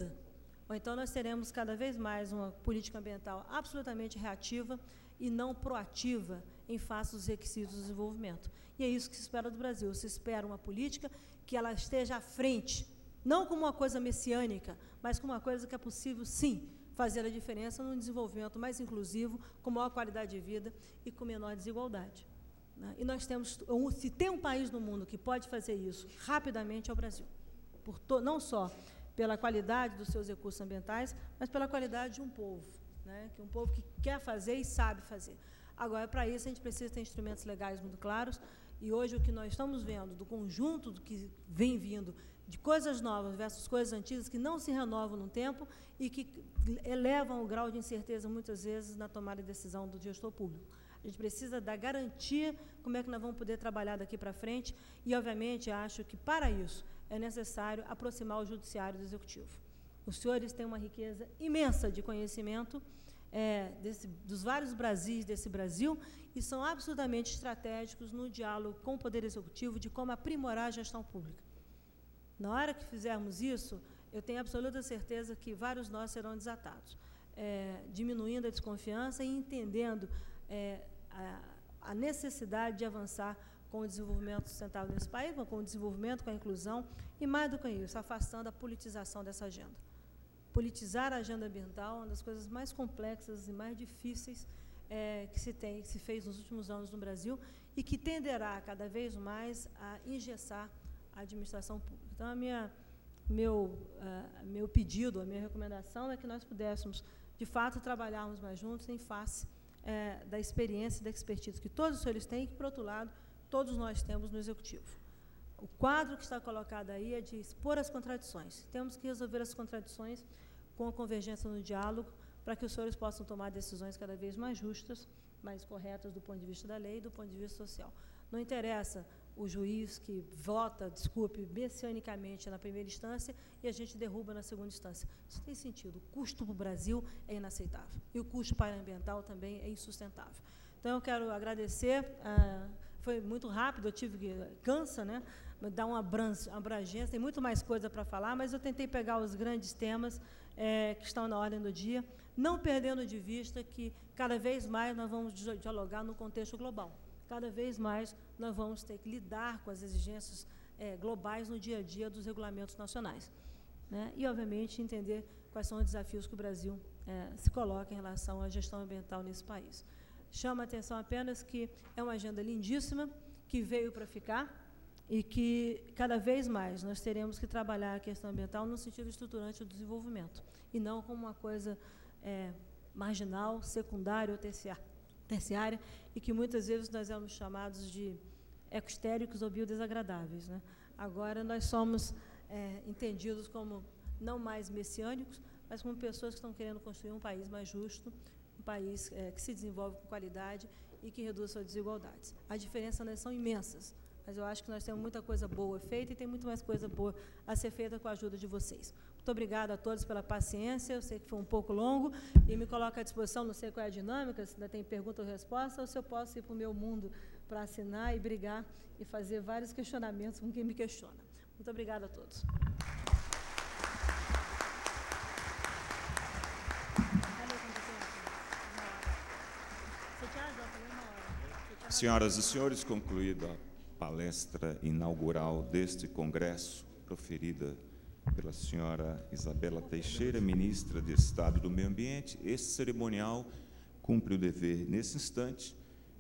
então nós teremos cada vez mais uma política ambiental absolutamente reativa e não proativa em face dos requisitos do desenvolvimento. E é isso que se espera do Brasil. Se espera uma política que ela esteja à frente, não como uma coisa messiânica, mas como uma coisa que é possível, sim, fazer a diferença num desenvolvimento mais inclusivo, com maior qualidade de vida e com menor desigualdade. Né? E nós temos, se tem um país no mundo que pode fazer isso rapidamente, é o Brasil. Não só pela qualidade dos seus recursos ambientais, mas pela qualidade de um povo, né? Que é um povo que quer fazer e sabe fazer. Agora, para isso, a gente precisa ter instrumentos legais muito claros, e hoje o que nós estamos vendo do conjunto do que vem vindo de coisas novas versus coisas antigas que não se renovam no tempo e que elevam o grau de incerteza, muitas vezes, na tomada de decisão do gestor público. A gente precisa dar garantia como é que nós vamos poder trabalhar daqui para frente e, obviamente, acho que, para isso, é necessário aproximar o judiciário do executivo. Os senhores têm uma riqueza imensa de conhecimento dos vários Brasis desse Brasil e são absolutamente estratégicos no diálogo com o Poder Executivo de como aprimorar a gestão pública. Na hora que fizermos isso, eu tenho absoluta certeza que vários nós serão desatados, diminuindo a desconfiança e entendendo a necessidade de avançar com o desenvolvimento sustentável nesse país, com o desenvolvimento, com a inclusão, e mais do que isso, afastando a politização dessa agenda. Politizar a agenda ambiental é uma das coisas mais complexas e mais difíceis que se fez nos últimos anos no Brasil e que tenderá cada vez mais a engessar a administração pública. Então, meu pedido, a minha recomendação é que nós pudéssemos, de fato, trabalharmos mais juntos em face da experiência e da expertise que todos os senhores têm e que, por outro lado, todos nós temos no Executivo. O quadro que está colocado aí é de expor as contradições. Temos que resolver as contradições com a convergência no diálogo para que os senhores possam tomar decisões cada vez mais justas, mais corretas do ponto de vista da lei e do ponto de vista social. Não interessa o juiz que vota, messianicamente na primeira instância e a gente derruba na segunda instância. Isso tem sentido. O custo para o Brasil é inaceitável. E o custo para o ambiental também é insustentável. Então, eu quero agradecer. Foi muito rápido, eu tive que... Cansa, né? Dar uma abrangência, tem muito mais coisa para falar, mas eu tentei pegar os grandes temas que estão na ordem do dia, não perdendo de vista que cada vez mais nós vamos dialogar no contexto global. Cada vez mais nós vamos ter que lidar com as exigências globais no dia a dia dos regulamentos nacionais. Né? E, obviamente, entender quais são os desafios que o Brasil se coloca em relação à gestão ambiental nesse país. Chama a atenção apenas que é uma agenda lindíssima, que veio para ficar e que, cada vez mais, nós teremos que trabalhar a questão ambiental no sentido estruturante do desenvolvimento, e não como uma coisa marginal, secundária ou terciária, e que muitas vezes nós éramos chamados de ecostéricos ou biodesagradáveis. Né? Agora nós somos entendidos como não mais messiânicos, mas como pessoas que estão querendo construir um país mais justo, um país que se desenvolve com qualidade e que reduz suas desigualdades. As diferenças são imensas, mas eu acho que nós temos muita coisa boa feita e tem muito mais coisa boa a ser feita com a ajuda de vocês. Muito obrigada a todos pela paciência, eu sei que foi um pouco longo e me coloco à disposição, não sei qual é a dinâmica, se ainda tem pergunta ou resposta, ou se eu posso ir para o meu mundo para assinar e brigar e fazer vários questionamentos com quem me questiona. Muito obrigada a todos. Senhoras e senhores, concluída a palestra inaugural deste congresso, proferida pela senhora Isabela Teixeira, ministra de Estado do Meio Ambiente, este cerimonial cumpre o dever, nesse instante,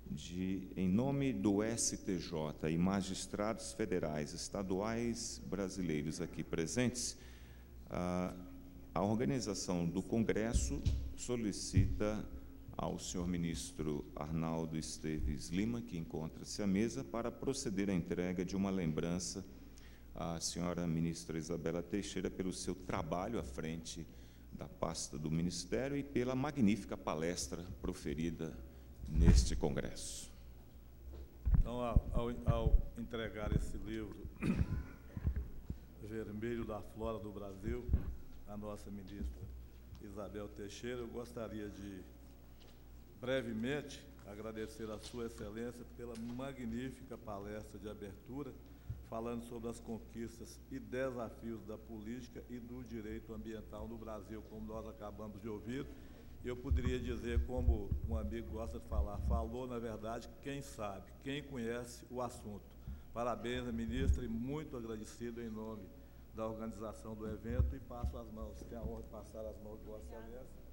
de, em nome do STJ e magistrados federais, estaduais brasileiros aqui presentes, a organização do congresso solicita ao senhor ministro Arnaldo Esteves Lima, que encontra-se à mesa, para proceder à entrega de uma lembrança à senhora ministra Isabela Teixeira pelo seu trabalho à frente da pasta do Ministério e pela magnífica palestra proferida neste congresso. Então, ao entregar esse livro, Vermelho da Flora do Brasil, à nossa ministra Isabel Teixeira, eu gostaria de, brevemente, agradecer a Sua Excelência pela magnífica palestra de abertura, falando sobre as conquistas e desafios da política e do direito ambiental no Brasil, como nós acabamos de ouvir. Eu poderia dizer, como um amigo gosta de falar, falou, na verdade, quem sabe, quem conhece o assunto. Parabéns, ministra, e muito agradecido em nome da organização do evento, e passo as mãos, tenho a honra de passar as mãos de Vossa Excelência.